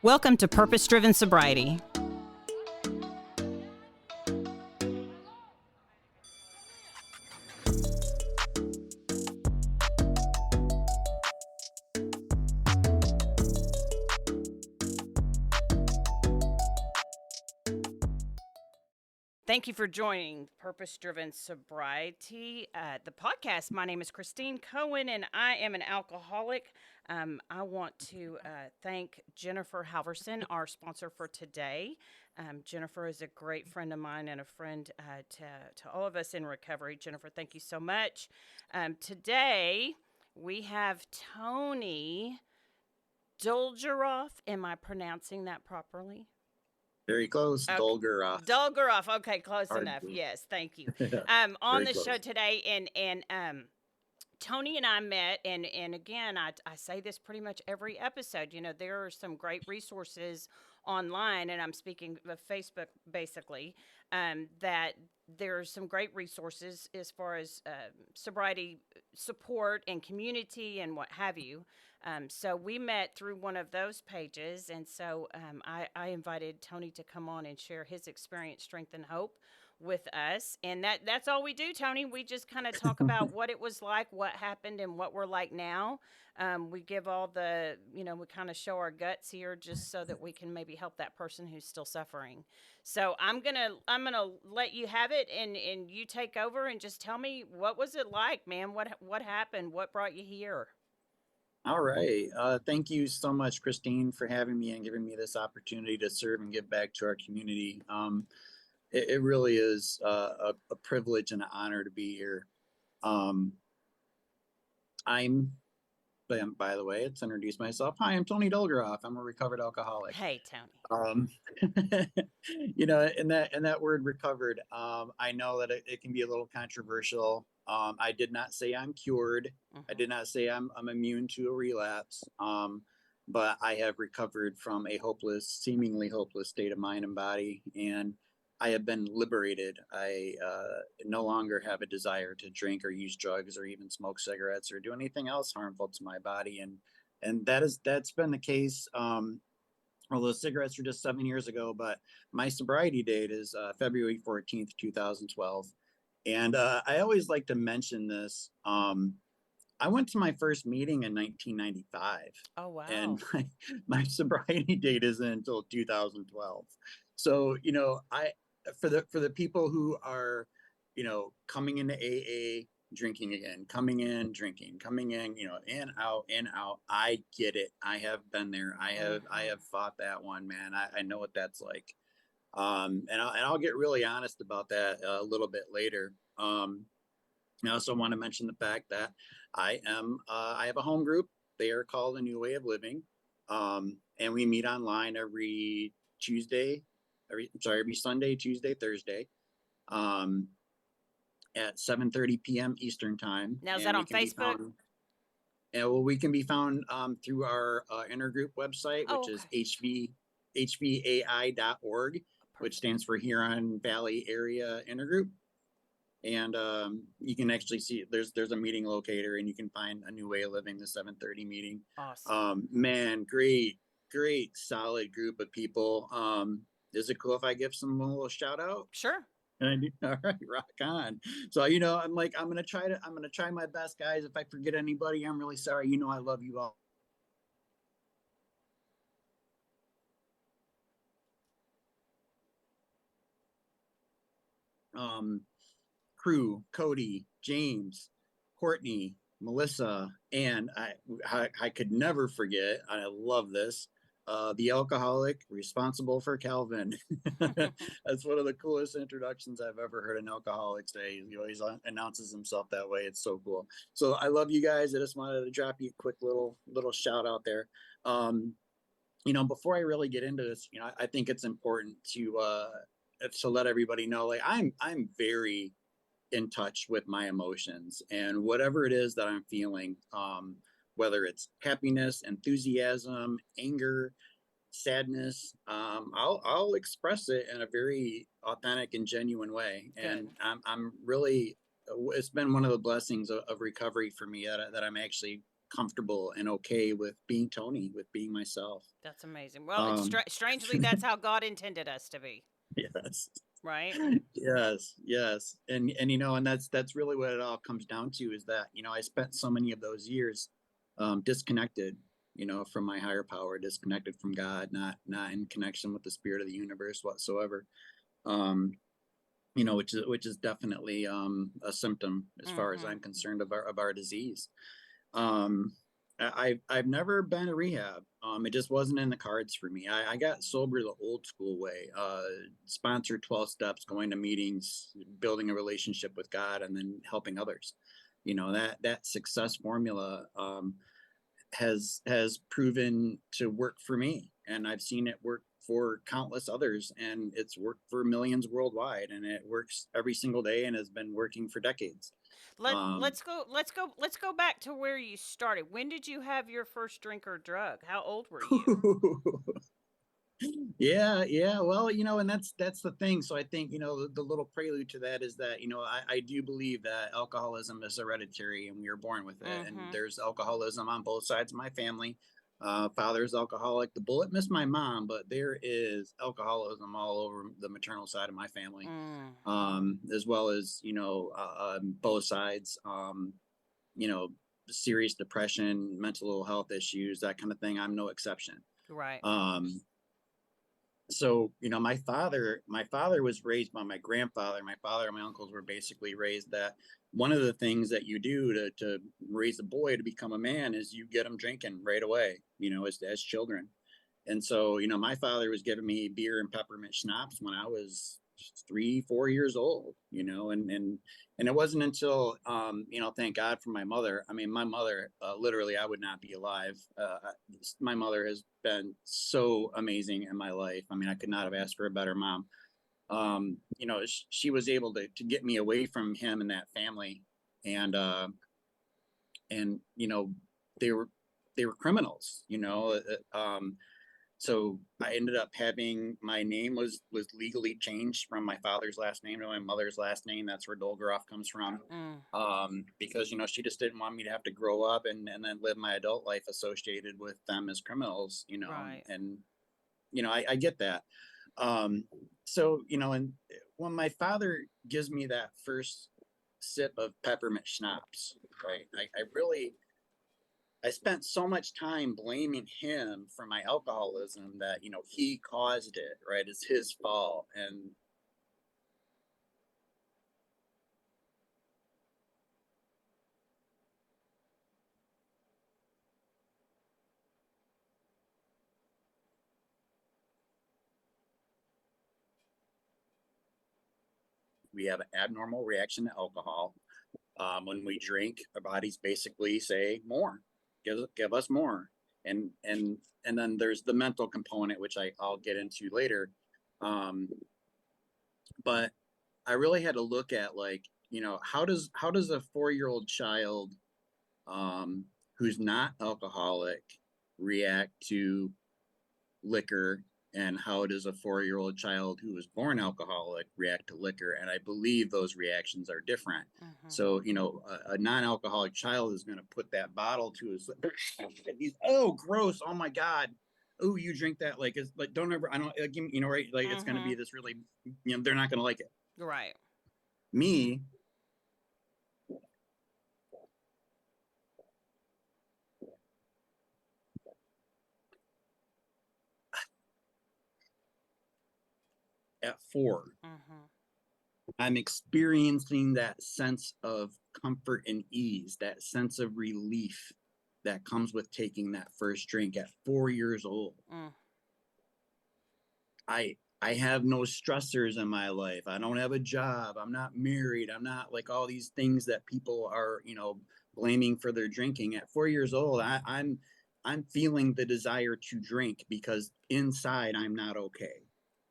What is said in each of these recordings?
Welcome to Purpose Driven Sobriety. Thank you for joining Purpose Driven Sobriety, the podcast. My name is Christine Cohen, and I am an alcoholic. I want to thank Jennifer Halverson, our sponsor for today. Jennifer is a great friend of mine and a friend to all of us in recovery. Jennifer, thank you so much. Today, we have Tony Dolgeroff. Am I pronouncing that properly? Very close, Okay. Dolgeroff. Dolgeroff. Okay, close Hard enough. to- Yes, thank you. On Very the close. show today, and Tony and I met, and again, I say this pretty much every episode. You know, there are some great resources online, and I'm speaking of Facebook basically. That there's some great resources as far as sobriety support and community and what have you. So we met through one of those pages, and so I invited Tony to come on and share his experience, strength, and hope with us. And that's all we do, Tony. We just kind of talk about what it was like, what happened, and what we're like now. We give all the, we kind of show our guts here just so that we can maybe help that person who's still suffering. So I'm gonna let you have it, and you take over and just tell me, what was it like, man? What happened? What brought you here? All right. Thank you so much, Christine, for having me and giving me this opportunity to serve and give back to our community. It really is a privilege and an honor to be here. By the way, let's introduce myself. Hi, I'm Tony Dolgeroff. I'm a recovered alcoholic. Hey, Tony. In that word recovered, I know that it can be a little controversial. I did not say I'm cured. I did not say I'm immune to a relapse. But I have recovered from a seemingly hopeless state of mind and body, and I have been liberated. I no longer have a desire to drink or use drugs or even smoke cigarettes or do anything else harmful to my body, and that's been the case. Although cigarettes were just 7 years ago, but my sobriety date is February 14th, 2012. And I always like to mention this. I went to my first meeting in 1995. Oh, wow. And my sobriety date isn't until 2012. So, for the people who are, coming into AA, drinking again, coming in, drinking, coming in, in, out. I get it. I have been there. I have fought that one, man. I know what that's like. And I'll get really honest about that a little bit later. I also want to mention the fact that I have a home group. They are called A New Way of Living. And we meet online every Sunday, Tuesday, Thursday. At 7:30 p.m. Eastern time. Now, is that on Facebook? We can be found through our intergroup website, which is hvai.org, which stands for Huron Valley Area Intergroup. And you can actually see there's a meeting locator, and you can find A New Way of Living, the 7:30 meeting. Awesome. Man, great, solid group of people. Is it cool if I give some a little shout out? Sure. All right, rock on. So, I'm gonna try my best, guys. If I forget anybody, I'm really sorry. I love you all. Crew, Cody, James, Courtney, Melissa, and I could never forget. I love this. The alcoholic responsible for Calvin. That's one of the coolest introductions I've ever heard an alcoholic say. He always announces himself that way. It's so cool. So I love you guys. I just wanted to drop you a quick little shout out there. Before I really get into this, I think it's important to let everybody know, like, I'm very in touch with my emotions, and whatever it is that I'm feeling, whether it's happiness, enthusiasm, anger, sadness, I'll express it in a very authentic and genuine way. Good. And I'm really, it's been one of the blessings of recovery for me that I'm actually comfortable and okay with being Tony, with being myself. That's amazing. Well, it's Um, strangely that's how God intended us to be, yes, right? yes, yes. And, and that's really what it all comes down to is that, I spent so many of those years, disconnected, from my higher power, disconnected from God, not in connection with the spirit of the universe whatsoever. Um, which is definitely a symptom as far as Mm-hmm. I'm concerned of our disease. Um, I've never been to rehab. It just wasn't in the cards for me. I got sober the old school way. Sponsored 12 steps, going to meetings, building a relationship with God, and then helping others. That success formula has proven to work for me, and I've seen it work for countless others, and it's worked for millions worldwide, and it works every single day and has been working for decades. Um, Let's go back to where you started. When did you have your first drink or drug? How old were you? yeah, yeah. Well, and that's the thing. So I think, the little prelude to that is that, I do believe that alcoholism is hereditary and we are born with it. And Mm-hmm. there's alcoholism on both sides of my family. Father's alcoholic. The bullet missed my mom, but there is alcoholism all over the maternal side of my family, Mm-hmm. as well as, both sides, you know, serious depression, mental health issues, that kind of thing. I'm no exception. Right. Um, so my father was raised by my grandfather. My father and my uncles were basically raised that one of the things that you do to raise a boy to become a man is you get them drinking right away, as children. And so, my father was giving me beer and peppermint schnapps when I was 3, 4 years old, and it wasn't until, thank God for my mother. I mean, my mother, literally, I would not be alive. My mother has been so amazing in my life. I mean, I could not have asked for a better mom. She was able to get me away from him and that family. And they were, they were criminals, so I ended up having, my name was legally changed from my father's last name to my mother's last name. That's where Dolgoroff comes from. Mm. Because she just didn't want me to have to grow up and then live my adult life associated with them as criminals. Right. I get that. Um, so and when my father gives me that first sip of peppermint schnapps, right, I spent so much time blaming him for my alcoholism that, he caused it, right? It's his fault. And we have an abnormal reaction to alcohol. When we drink, our bodies basically say more, give us more. And then there's the mental component, which I'll get into later. Um, but I really had to look at, like, how does a 4-year-old child, um, who's not alcoholic, react to liquor, and how does a 4-year-old child who was born alcoholic react to liquor? And I believe those reactions are different. Mm-hmm. So, a non-alcoholic child is going to put that bottle to his lips. He's, oh, gross. Oh my God. Oh, you drink that. Like, it's like, don't ever, I don't, like, right. Like, it's going to Mm-hmm. be this really, they're not going to like it. Right. Me, at 4, Mm-hmm. I'm experiencing that sense of comfort and ease, that sense of relief that comes with taking that first drink at 4 years old. Mm. I have no stressors in my life. I don't have a job. I'm not married. I'm not, like, all these things that people are, blaming for their drinking. At 4 years old, I'm feeling the desire to drink because inside I'm not okay.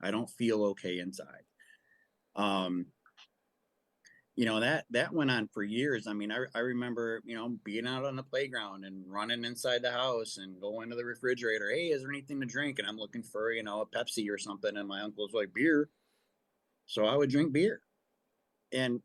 I don't feel okay inside. Um, that went on for years. I mean, I remember, being out on the playground and running inside the house and going to the refrigerator. Hey, is there anything to drink? And I'm looking for, a Pepsi or something. And my uncle's like, beer. So I would drink beer. And,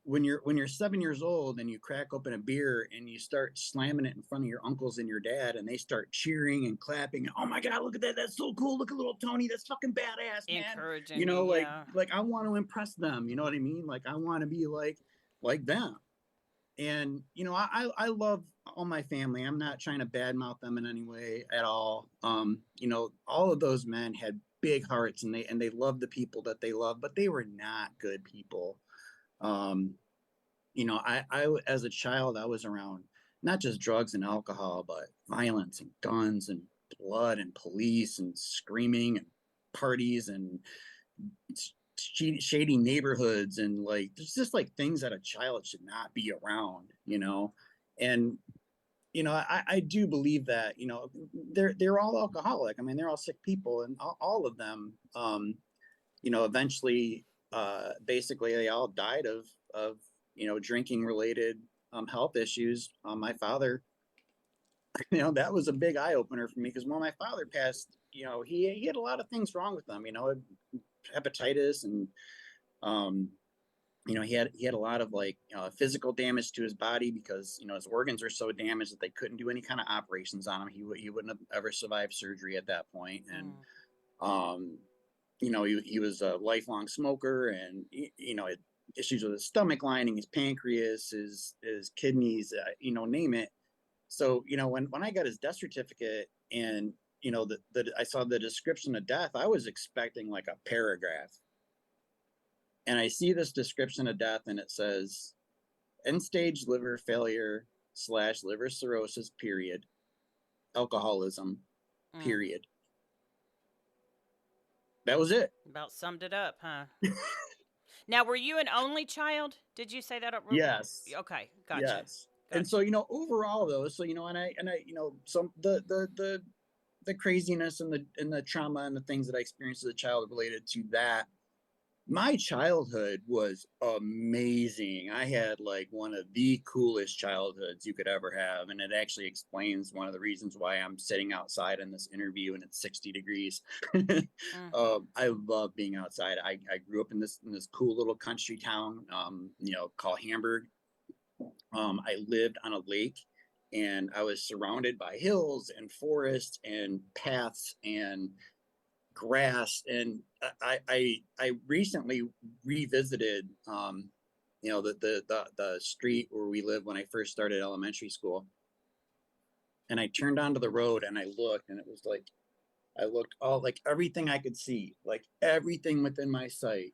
when you're 7 years old and you crack open a beer and you start slamming it in front of your uncles and your dad and they start cheering and clapping, oh my god, look at that, that's so cool, look at little Tony, that's fucking badass, man. Encouraging you, Like yeah. I want to impress them, you know what I mean? Like I want to be like them. And I love all my family. I'm not trying to badmouth them in any way at all. All of those men had big hearts and they loved the people that they loved, but they were not good people. um I as a child, I was around not just drugs and alcohol, but violence and guns and blood and police and screaming and parties and shady neighborhoods, and like there's just like things that a child should not be around. And I do believe that they're all alcoholic. I mean, they're all sick people, and all of them eventually basically they all died of drinking related health issues. My father, that was a big eye opener for me, because when my father passed, he had a lot of things wrong with him, hepatitis, and um he had a lot of like physical damage to his body, because his organs were so damaged that they couldn't do any kind of operations on him. He wouldn't have ever survived surgery at that point. And Mm. um he was a lifelong smoker, and had issues with his stomach lining, his pancreas, his kidneys, name it. So when I got his death certificate, and I saw the description of death, I was expecting like a paragraph. And I see this description of death, and it says end stage liver failure / liver cirrhosis, period, alcoholism, Mm. period. That was it. About summed it up, huh? Now, were you an only child? Did you say that up real quick? Yes. Okay, gotcha. Yes. And so Gotcha. overall though, so and I some the craziness and the trauma and the things that I experienced as a child related to that, my childhood was amazing. I had like one of the coolest childhoods you could ever have. And it actually explains one of the reasons why I'm sitting outside in this interview and it's 60 degrees. Mm. I love being outside. I grew up in this cool little country town, called Hamburg. I lived on a lake, and I was surrounded by hills and forests and paths and grass. And I recently revisited the street where we lived when I first started elementary school. And I turned onto the road and I looked, and it was like I looked all like everything I could see, like everything within my sight.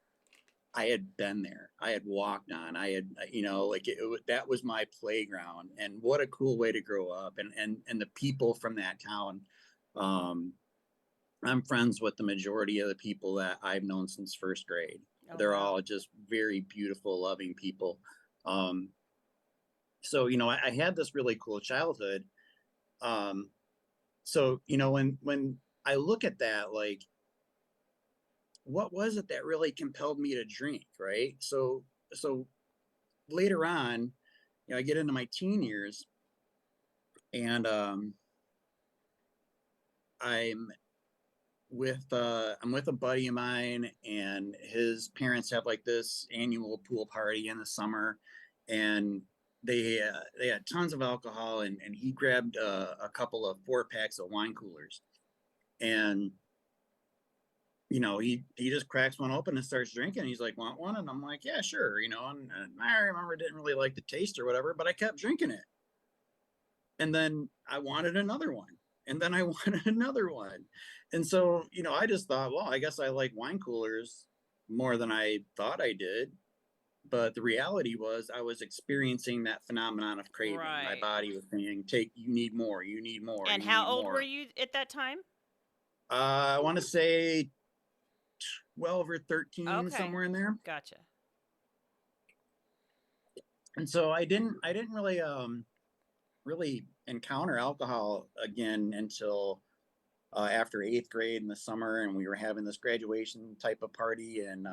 I had been there. I had walked on. I had, like that was my playground. And what a cool way to grow up. And the people from that town, um, I'm friends with the majority of the people that I've known since first grade. Oh, They're wow. all just very beautiful, loving people. Um, so I had this really cool childhood. Um, so when I look at that, like, what was it that really compelled me to drink, right? So later on, I get into my teen years, and I'm I'm with a buddy of mine, and his parents have like this annual pool party in the summer, and they had tons of alcohol, and he grabbed a couple of 4 packs of wine coolers, and he just cracks one open and starts drinking. He's like, want one? And I'm like, yeah, sure. And I remember didn't really like the taste or whatever, but I kept drinking it. And then I wanted another one. And then I wanted another one. And so, I just thought, well, I guess I like wine coolers more than I thought I did. But the reality was I was experiencing that phenomenon of craving. My Right. body was saying, you need more, you need more, And you how need old were more. you at that time? I want to say 12 or 13, Okay. somewhere in there. Gotcha. And so I didn't really encounter alcohol again until after 8th grade in the summer, and we were having this graduation type of party, and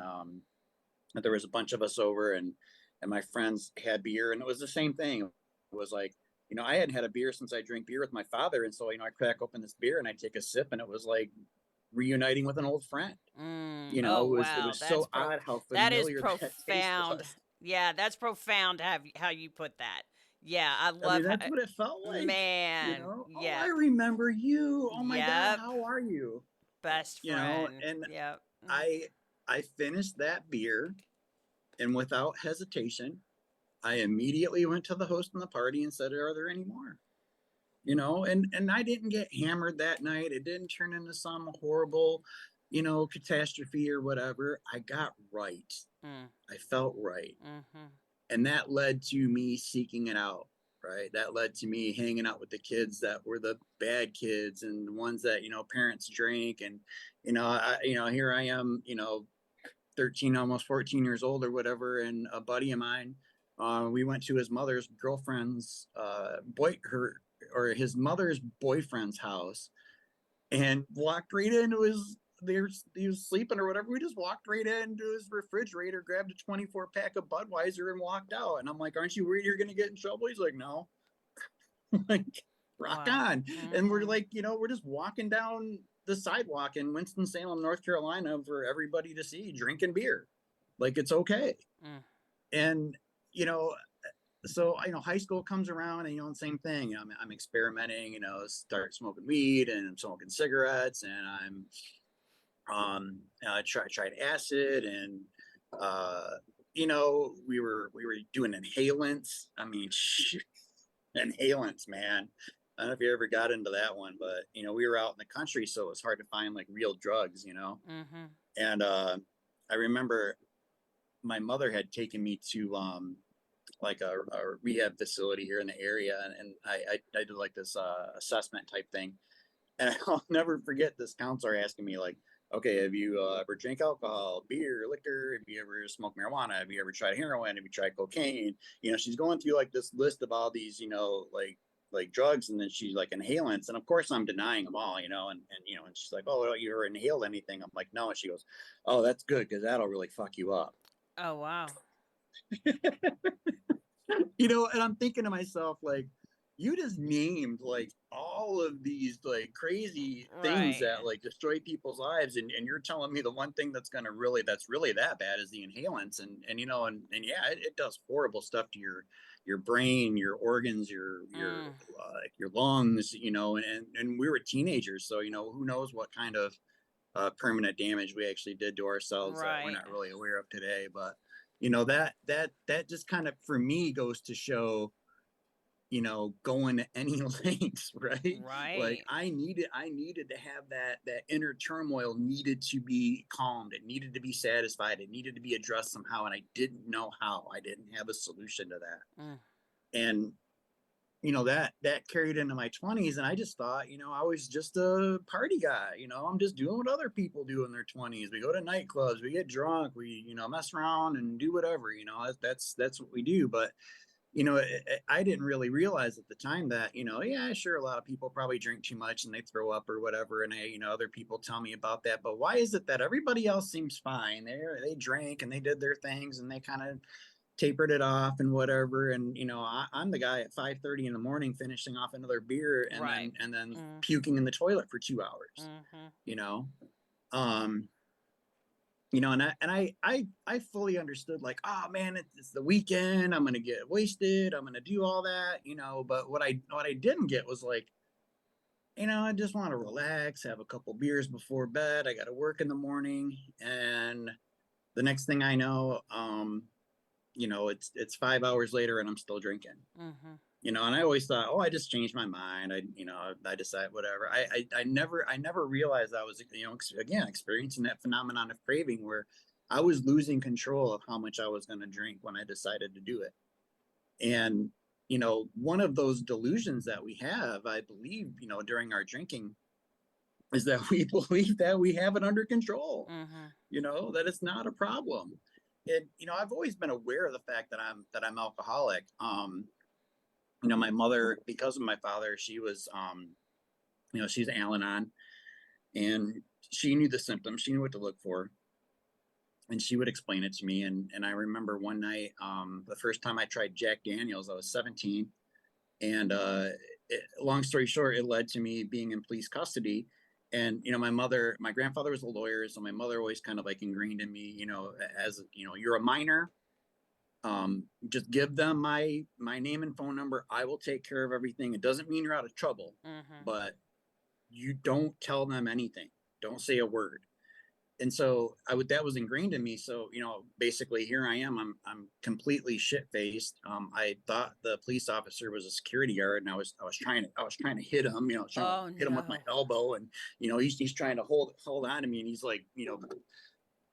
there was a bunch of us over, and my friends had beer, and it was the same thing. It was like, I hadn't had a beer since I drank beer with my father, and so I crack open this beer and I take a sip, and it was like reuniting with an old friend. Mm. It Oh, was wow. so odd how That is familiar that taste profound. was. Yeah, that's profound how you put that. Yeah, I I mean, love how, that's what it felt like, man. oh, I Yep. remember you. Oh my God, Yep. how are you? Best friend. And Yep. I I finished that beer, and without hesitation, I immediately went to the host of the party and said, "Are there any more?" And I didn't get hammered that night. It didn't turn into some horrible, catastrophe or whatever. I got right. Mm, I felt right. mm-hmm. And that led to me seeking it out. Right. That led to me hanging out with the kids that were the bad kids and the ones that, parents drank. And, here I am, 13, almost 14 years old or whatever. And a buddy of mine, we went to his mother's girlfriend's, his mother's boyfriend's house and walked right into he was sleeping or whatever. We just walked right into his refrigerator, grabbed a 24 pack of Budweiser and walked out. And I'm like, aren't you worried you're going to get in trouble? He's like, no. Like, rock Wow. on. And we're Mm-hmm. like, we're just walking down the sidewalk in Winston-Salem, North Carolina for everybody to see drinking beer. Like, it's okay. Mm, And, you know, so high school comes around and the same thing. I'm experimenting, start smoking weed and I'm smoking cigarettes and I'm tried acid and we were doing inhalants. I mean, inhalants, man. I don't know if you ever got into that one, but we were out in the country, so it was hard to find like real drugs. mm-hmm. And I remember my mother had taken me to like a rehab facility here in the area, and I did like this assessment type thing, and I'll never forget this counselor asking me like, okay, have you ever drank alcohol, beer, liquor? Have you ever smoked marijuana? Have you ever tried heroin? Have you tried cocaine? She's going through like this list of all these, like drugs, and then she's like inhalants, and of course I'm denying them all, and she's like, oh, you ever inhaled anything? I'm like, no, and she goes, oh, that's good because that'll really fuck you up. Oh, wow. And I'm thinking to myself, like, you just named like all of these like crazy things Right. that like destroy people's lives, and you're telling me the one thing that's really that bad is the inhalants, and yeah, it does horrible stuff to your brain, your organs, Mm, your lungs, and we were teenagers, so who knows what kind of permanent damage we actually did to ourselves that we're right. not really aware of today. But that just kind of for me goes to show, going to any lengths, right? Like Right. I needed to have that inner turmoil needed to be calmed. It needed to be satisfied. It needed to be addressed somehow, and I didn't know how. I didn't have a solution to that. Mm, And that carried into my 20s, and I just thought, I was just a party guy. I'm just doing what other people do in their 20s. We go to nightclubs, we get drunk, we mess around and do whatever. That's what we do. But I didn't really realize at the time that yeah, sure, a lot of people probably drink too much and they throw up or whatever, and other people tell me about that. But why is it that everybody else seems fine? They drank and they did their things and they kind of tapered it off and whatever. And I'm the guy at 5:30 in the morning finishing off another beer and right. then Mm, puking in the toilet for 2 hours. mm-hmm. You know, um, and I fully understood like, oh man, it's the weekend. I'm gonna get wasted. I'm gonna do all that. But what I didn't get was like, I just want to relax, have a couple beers before bed. I got to work in the morning, and the next thing I know, it's 5 hours later and I'm still drinking. Mm-hmm. And I always thought, oh, I just changed my mind. I decide whatever. I never realized I was, again, experiencing that phenomenon of craving where I was losing control of how much I was going to drink when I decided to do it. And, one of those delusions that we have, I believe, during our drinking is that we believe that we have it under control, Mm-hmm. that it's not a problem. And, I've always been aware of the fact that I'm alcoholic. My mother, because of my father, she was, she's Al-Anon, and she knew the symptoms. She knew what to look for, and she would explain it to me. And I remember one night, the first time I tried Jack Daniels, I was 17, and long story short, it led to me being in police custody. And my grandfather was a lawyer, so my mother always kind of like ingrained in me, as you're a minor, Just give them my name and phone number. I will take care of everything. It doesn't mean you're out of trouble, Mm-hmm. but you don't tell them anything. Don't say a word. And so that was ingrained in me. So, basically here I am. I'm completely shit faced. I thought the police officer was a security guard, and I was trying to hit him, Oh hit him with my no. elbow, and he's trying to hold on to me, and he's like,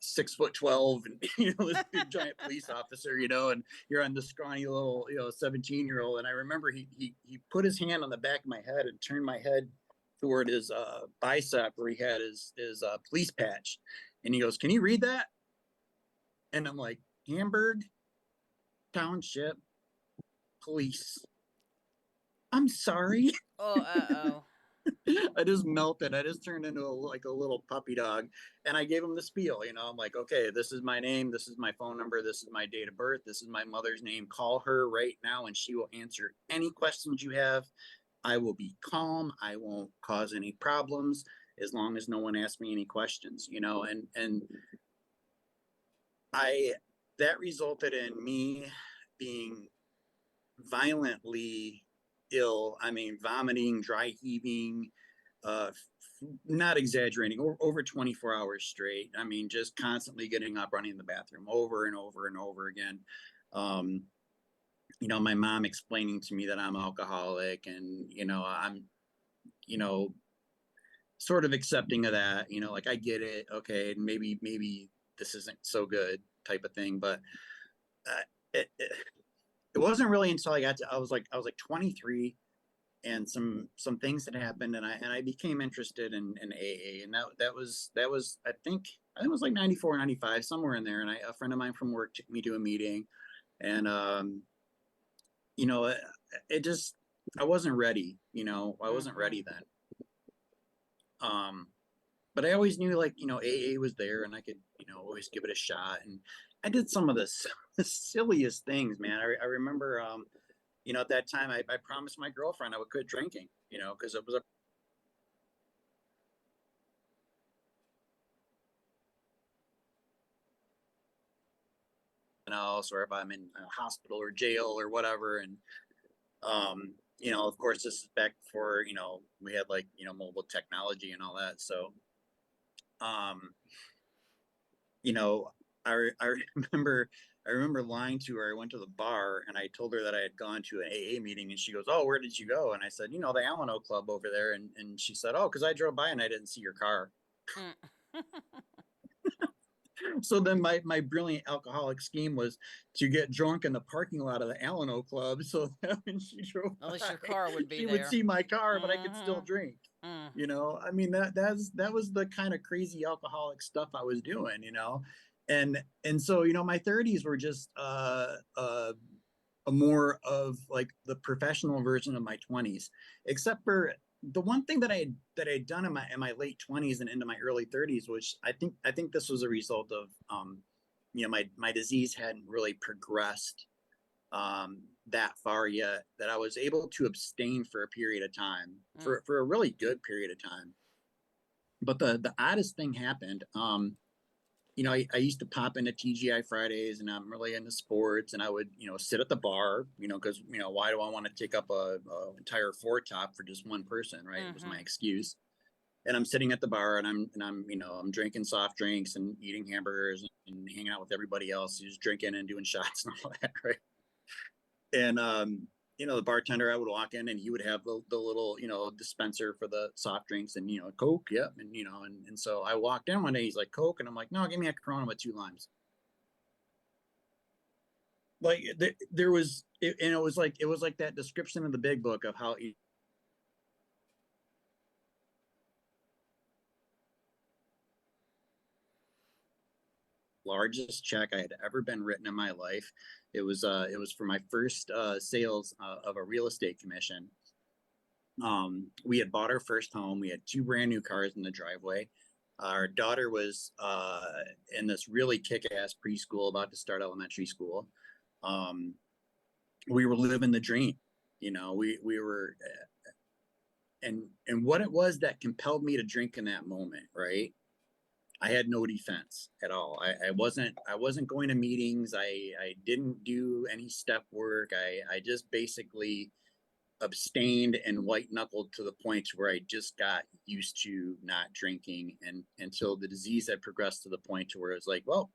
6'12", and this big giant police officer, and you're on the scrawny little 17-year-old. And I remember he put his hand on the back of my head and turned my head toward his bicep where he had his police patch, and he goes, "Can you read that?" And I'm like, "Hamburg Township Police." I'm sorry. Oh, uh-oh. I just melted. I just turned into like a little puppy dog, and I gave him the spiel. I'm like, "Okay, this is my name. This is my phone number. This is my date of birth. This is my mother's name. Call her right now, and she will answer any questions you have. I will be calm. I won't cause any problems as long as no one asks me any questions." And I that resulted in me being violently ill. I mean, vomiting, dry heaving, not exaggerating, over 24 hours straight. I mean, just constantly getting up, running in the bathroom over and over and over again. Um, my mom explaining to me that I'm alcoholic, and, I'm, you know, sort of accepting of that, like, I get it. Okay. Maybe this isn't so good type of thing. But uh, it wasn't really until I was like 23, and some things had happened, and I became interested in AA. And that was I think it was like 94, 95, somewhere in there. And a friend of mine from work took me to a meeting, and you know it, it just I wasn't ready. I wasn't Mm-hmm. ready then. um but I always knew, like, AA was there, and I could, always give it a shot. And I did some of the silliest things, man. I remember, at that time, I promised my girlfriend I would quit drinking, because it was a else, or if I'm in a hospital or jail or whatever. And, of course, this is back before, we had, like, mobile technology and all that. So, um, you know, I remember I remember lying to her. I went to the bar and I told her that I had gone to an AA meeting, and she goes, "Oh, where did you go?" And I said, "The Alano Club over there." And she said, "Oh, because I drove by and I didn't see your car." Mm. So then my brilliant alcoholic scheme was to get drunk in the parking lot of the Alano Club, so that when she drove At least by, your car would be she would there. see my car, but I could still Mm-hmm. drink. Mm. I mean, that was the kind of crazy alcoholic stuff I was doing. And so, my 30s were just a more of like the professional version of my 20s, except for the one thing that I had done in my late 20s and into my early 30s, which I think this was a result of, my disease hadn't really progressed that far yet, that I was able to abstain for a period of time, Mm. for a really good period of time. But the oddest thing happened. I used to pop into TGI Fridays, and I'm really into sports, and I would, sit at the bar, because, why do I want to take up a entire four top for just one person, right? It was my Mm-hmm. excuse. And I'm sitting at the bar, and I'm drinking soft drinks and eating hamburgers and hanging out with everybody else who's drinking and doing shots and all that, right? And the bartender, I would walk in, and he would have the little, dispenser for the soft drinks, and, Coke, yep. And, and so I walked in one day, he's like, "Coke," and I'm like, "No, give me a Corona with 2 limes." Like, there was, and it was like that description in the Big Book of how largest check I had ever been written in my life. It was for my first sales of a real estate commission. We had bought our first home. We had two brand new cars in the driveway. Our daughter was in this really kick-ass preschool, about to start elementary school. Um, we were living the dream. We were, and what it was that compelled me to drink in that moment, right? I had no defense at all. I wasn't going to meetings. I didn't do any step work. I just basically abstained and white knuckled to the point where I just got used to not drinking, and until the disease had progressed to the point to where it's like, well,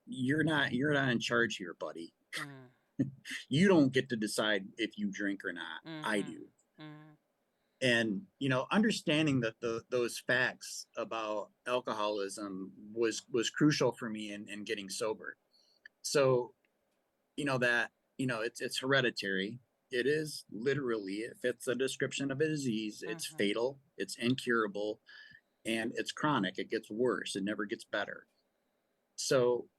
you're not in charge here, buddy. Mm. You don't get to decide if you drink or not. I Mhm. do. Mhm. And understanding that those facts about alcoholism was crucial for me in getting sober. So that it's hereditary. It is literally, it fits the description of a disease. It's Mhm. fatal, it's incurable, and it's chronic. It gets worse, it never gets better. So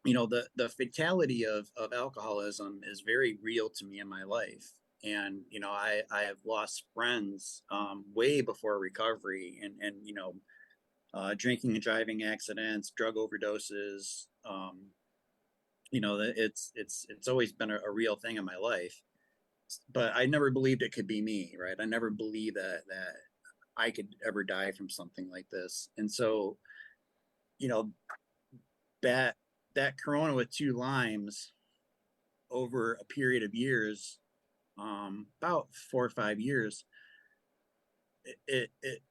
the fatality of alcoholism is very real to me in my life. And I have lost friends way before recovery, and drinking and driving accidents, drug overdoses. That it's always been a real thing in my life, but I never believed it could be me, right? I never believed that I could ever die from something like this. And so you know that that Corona with two limes over a period of years, about 4 or 5 years,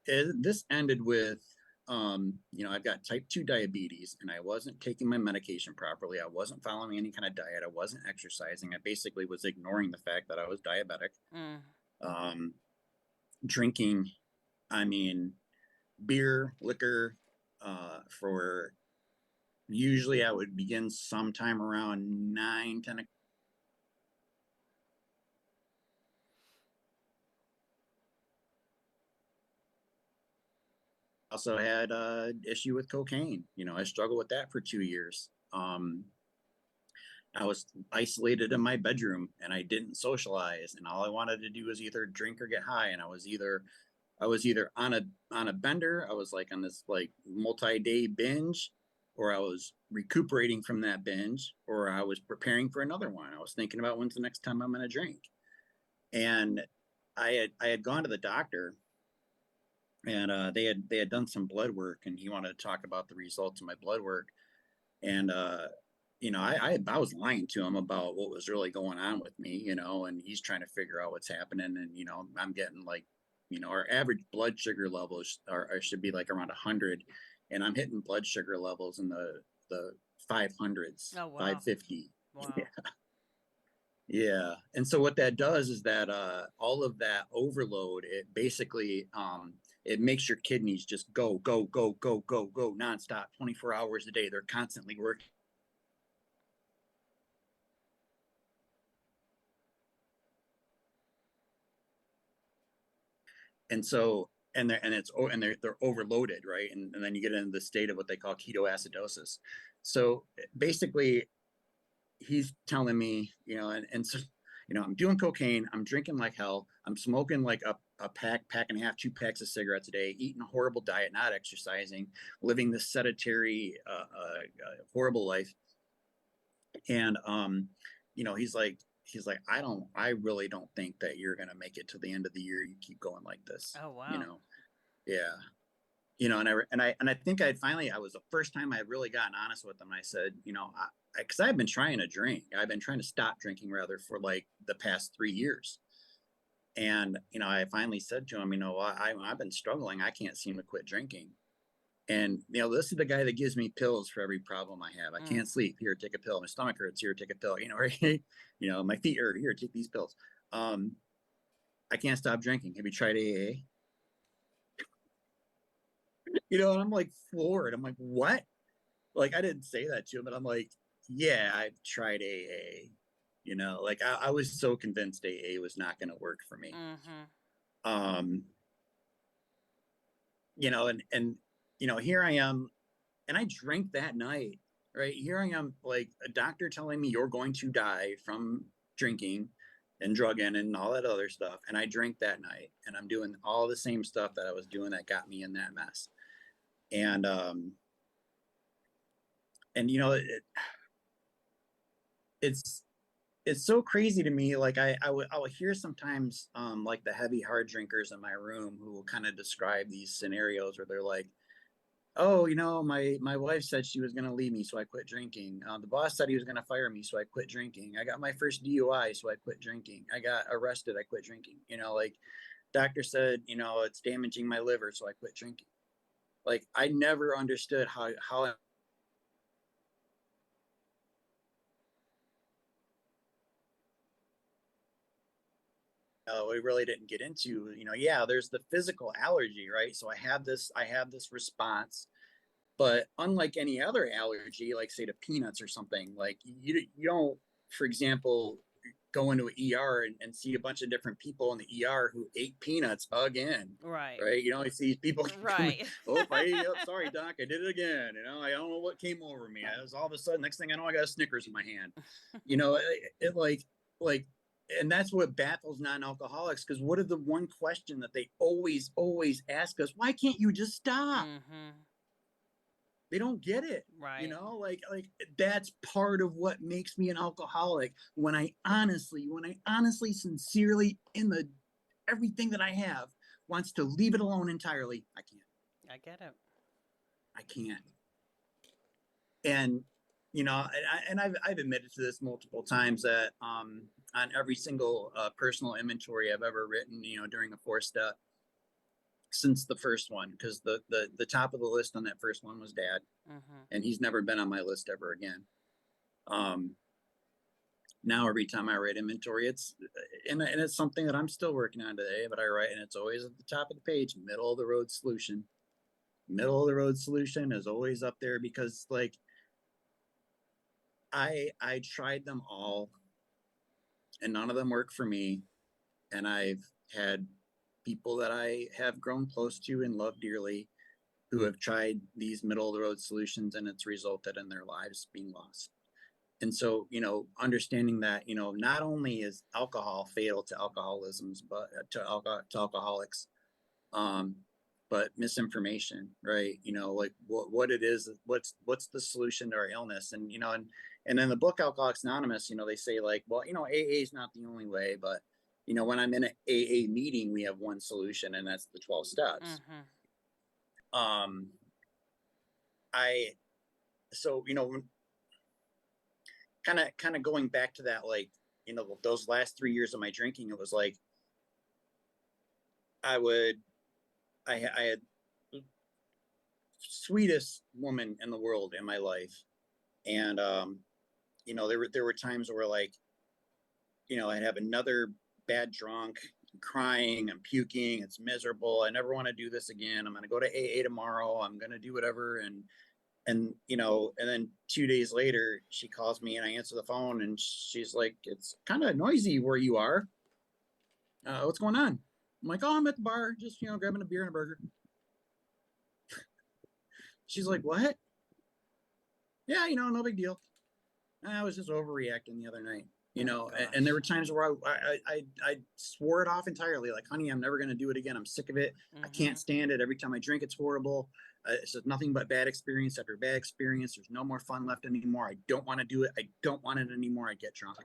this ended with, I've got type 2 diabetes, and I wasn't taking my medication properly. I wasn't following any kind of diet. I wasn't exercising. I basically was ignoring the fact that I was diabetic. Mm. Um, Drinking, I mean, beer, liquor, for usually I would begin sometime around 9, 10. Also had issue with cocaine. I struggled with that for 2 years. I was isolated in my bedroom, and I didn't socialize, and all I wanted to do was either drink or get high. And I was either on a bender. I was like on this like multi-day binge, or I was recuperating from that binge, or I was preparing for another one. I was thinking about when's the next time I'm going to drink. And I had gone to the doctor, and they had done some blood work, and he wanted to talk about the results of my blood work. And I was lying to him about what was really going on with me, and he's trying to figure out what's happening. And I'm getting like, our average blood sugar levels should be like around 100, and I'm hitting blood sugar levels in the 500s, Oh, wow. 550. Wow. Yeah. And so what that does is that all of that overload, it basically it makes your kidneys just go, go, go, go, go, go nonstop, 24 hours a day. They're constantly working. And so they're overloaded, right? And then you get into the state of what they call ketoacidosis. So basically he's telling me, and so, I'm doing cocaine, I'm drinking like hell, I'm smoking like a pack and a half, 2 packs of cigarettes a day, eating a horrible diet, not exercising, living this sedentary, horrible life. And he's like, I really don't think that you're gonna make it to the end of the year. You keep going like this, Oh, wow. yeah. And I think I was the first time I had really gotten honest with him. I said, because I've been trying to drink. I've been trying to stop drinking rather for like the past 3 years. And, I finally said to him, I've been struggling. I can't seem to quit drinking. And, this is the guy that gives me pills for every problem I have. I Mm. can't sleep. Here, take a pill. My stomach hurts. Here, take a pill. Or, my feet hurt. Here, take these pills. Um, I can't stop drinking. Have you tried AA? And I'm like floored. I'm like, what? Like, I didn't say that to him, but I'm like, yeah, I've tried AA. Like I was so convinced AA was not going to work for me. Mhm. Um, and here I am, and I drank that night, right? Here I am, like a doctor telling me you're going to die from drinking and drugging and all that other stuff. And I drank that night, and I'm doing all the same stuff that I was doing that got me in that mess. And it's it's so crazy to me. Like I will hear sometimes like the heavy hard drinkers in my room who will kind of describe these scenarios where they're like, oh, my wife said she was going to leave me, so I quit drinking. The boss said he was going to fire me, so I quit drinking. I got my first DUI, so I quit drinking. I got arrested, I quit drinking. Like doctor said, it's damaging my liver, so I quit drinking. Like I never understood how we really didn't get into. Yeah, there's the physical allergy, right? So I have this response. But unlike any other allergy, like say to peanuts or something, like you don't, for example, go into an ER and see a bunch of different people in the ER who ate peanuts again, Right. right? You see people coming, Right. oh, sorry, doc, I did it again. I don't know what came over me. I was all of a sudden, next thing I know, I got a Snickers in my hand. It like, and that's what baffles non-alcoholics. Because what is the one question that they always ask us? Why can't you just stop? Mhm. They don't get it. Right. Like that's part of what makes me an alcoholic. When I honestly sincerely in the everything that I have wants to leave it alone entirely, I can't. I get it. I can't. And I've admitted to this multiple times that on every single personal inventory I've ever written, during a 4-step, since the first one, because the top of the list on that first one was dad, Mhm. and he's never been on my list ever again. Um, Now every time I write inventory, and it's something that I'm still working on today, but I write, and it's always at the top of the page, middle of the road solution. Middle of the road solution is always up there because like I tried them all and none of them work for me. And I've had people that I have grown close to and love dearly who have tried these middle of the road solutions, and it's resulted in their lives being lost. And so, understanding that, not only is alcohol fatal to alcoholisms, but to alcoholics, um, but misinformation, right? Like what it is, what's the solution to our illness, and in the book Alcoholics Anonymous, they say like, well, AA is not the only way, but when I'm in an AA meeting, we have one solution, and that's the 12 steps. Mhm. Um, I so kind of going back to that, like those last 3 years of my drinking, it was like I would I had sweetest woman in the world in my life, and there were times where like I'd have another bad drunk, I'm crying, I'm puking, it's miserable, I never want to do this again, I'm going to go to AA tomorrow, I'm going to do whatever. And then 2 days later she calls me and I answer the phone and she's like, it's kind of noisy where you are. What's going on? I'm like, oh, I'm at the bar, just grabbing a beer and a burger. She's like, what? Yeah, no big deal. I was just overreacting the other night, Oh and there gosh. were times where I swore it off entirely. Like, honey, I'm never going to do it again. I'm sick of it. I can't Mhm. stand it. Every time I drink, it's horrible. It's just nothing but bad experience after bad experience. There's no more fun left anymore. I don't want to do it. I don't want it anymore. I get drunk.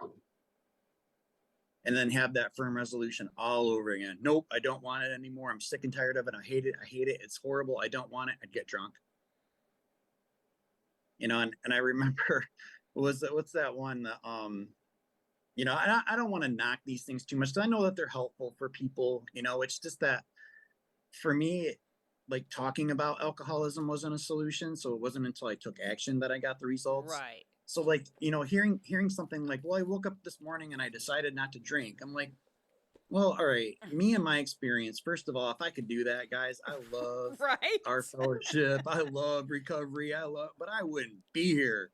And then have that firm resolution all over again. Nope, I don't want it anymore. I'm sick and tired of it. I hate it. I hate it. It's horrible. I don't want it. I'd get drunk. And I remember what's that one that I don't want to knock these things too much because I know that they're helpful for people. It's just that for me, like talking about alcoholism wasn't a solution. So it wasn't until I took action that I got the results. Right. So like, hearing something like, well, I woke up this morning and I decided not to drink. I'm like, well, all right, me and my experience, first of all, if I could do that, guys, I love our Right. fellowship. I love recovery. But I wouldn't be here.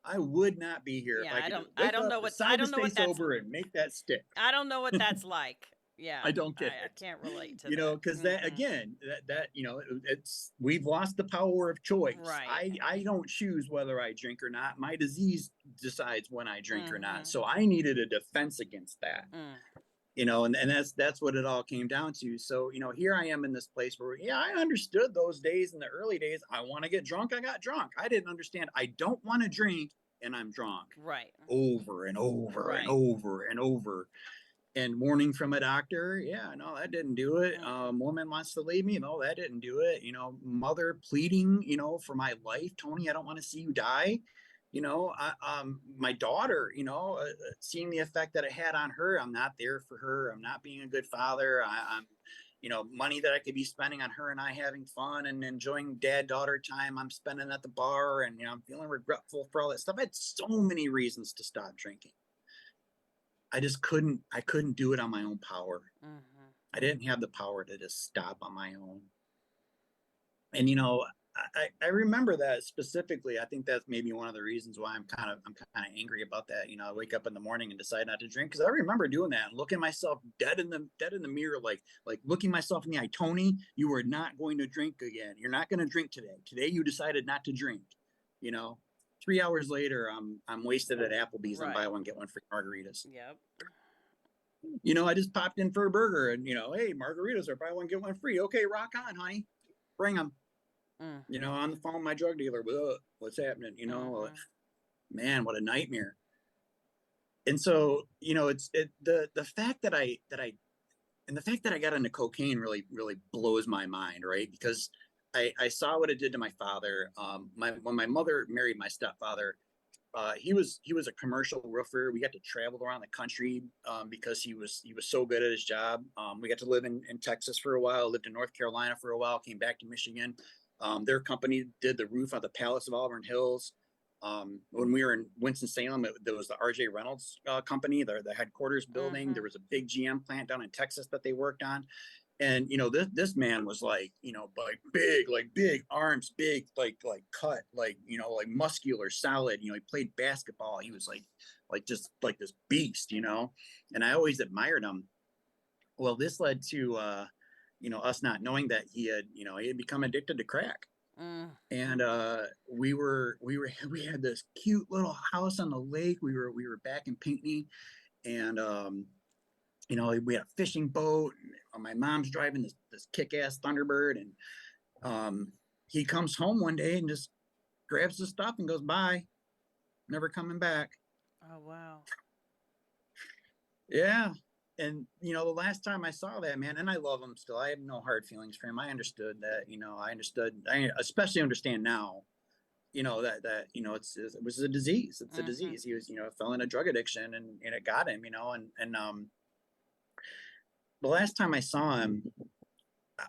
I would not be here if Yeah, I I could don't just I wake don't up, know what I decide to don't know stay what that's sober, and make that stick. I don't know what that's like. Yeah. I don't get I it. can't relate to that. Because that Mhm. again, that it's we've lost the power of choice. Right. I don't choose whether I drink or not. My disease decides when I drink or not. Mhm. So I needed a defense against that. Mm. And that's what it all came down to. So here I am in this place where, yeah, I understood those days in the early days. I want to get drunk, I got drunk. I didn't understand I don't want to drink, and I'm drunk Right. over and over and Right. over and over. And warning from a doctor, yeah, no, that didn't do it. Woman wants to leave me, no, that didn't do it. Mother pleading, for my life, Tony, I don't want to see you die. My daughter, seeing the effect that it had on her, I'm not there for her. I'm not being a good father. I'm money that I could be spending on her and I having fun and enjoying dad-daughter time, I'm spending at the bar, and I'm feeling regretful for all that stuff. I had so many reasons to stop drinking. I couldn't do it on my own power. I didn't have the power to just stop on my own. And I remember that specifically. I think that's maybe one of the reasons why I'm kind of angry about that. I wake up in the morning and decide not to drink, because I remember doing that and looking myself dead in the mirror, like looking myself in the eye. Tony, you are not going to drink again. You're not going to drink today. Today you decided not to drink. 3 hours later, I'm wasted at Applebee's on buy one get one free margaritas. Yep. I just popped in for a burger, and hey, margaritas are buy one get one free. Okay, rock on, honey, bring them. On the phone with my drug dealer, what's happening? Man, what a nightmare. And so, the fact that I got into cocaine really, really blows my mind, right? Because I saw what it did to my father. When my mother married my stepfather, he was a commercial roofer. We got to travel around the country because he was so good at his job. We got to live in Texas for a while, lived in North Carolina for a while, came back to Michigan. Their company did the roof of the Palace of Auburn Hills. When we were in Winston-Salem, there was the RJ Reynolds company, the headquarters building. There was a big GM plant down in Texas that they worked on. And this man was like big arms, big cut, like muscular, solid. He played basketball. He was just like this beast, and I always admired him. Well, this led to us not knowing that he had become addicted to crack. And we had this cute little house on the lake. We were back in Pinckney, and we had a fishing boat, and my mom's driving this kick-ass Thunderbird, and he comes home one day and just grabs his stuff and goes, bye, never coming back. Oh, wow. Yeah. And the last time I saw that, man, and I love him still, I have no hard feelings for him. I understood that. I especially understand now, that it was a disease. It's a disease. He was fell in a drug addiction, and it got him, and the last time I saw him,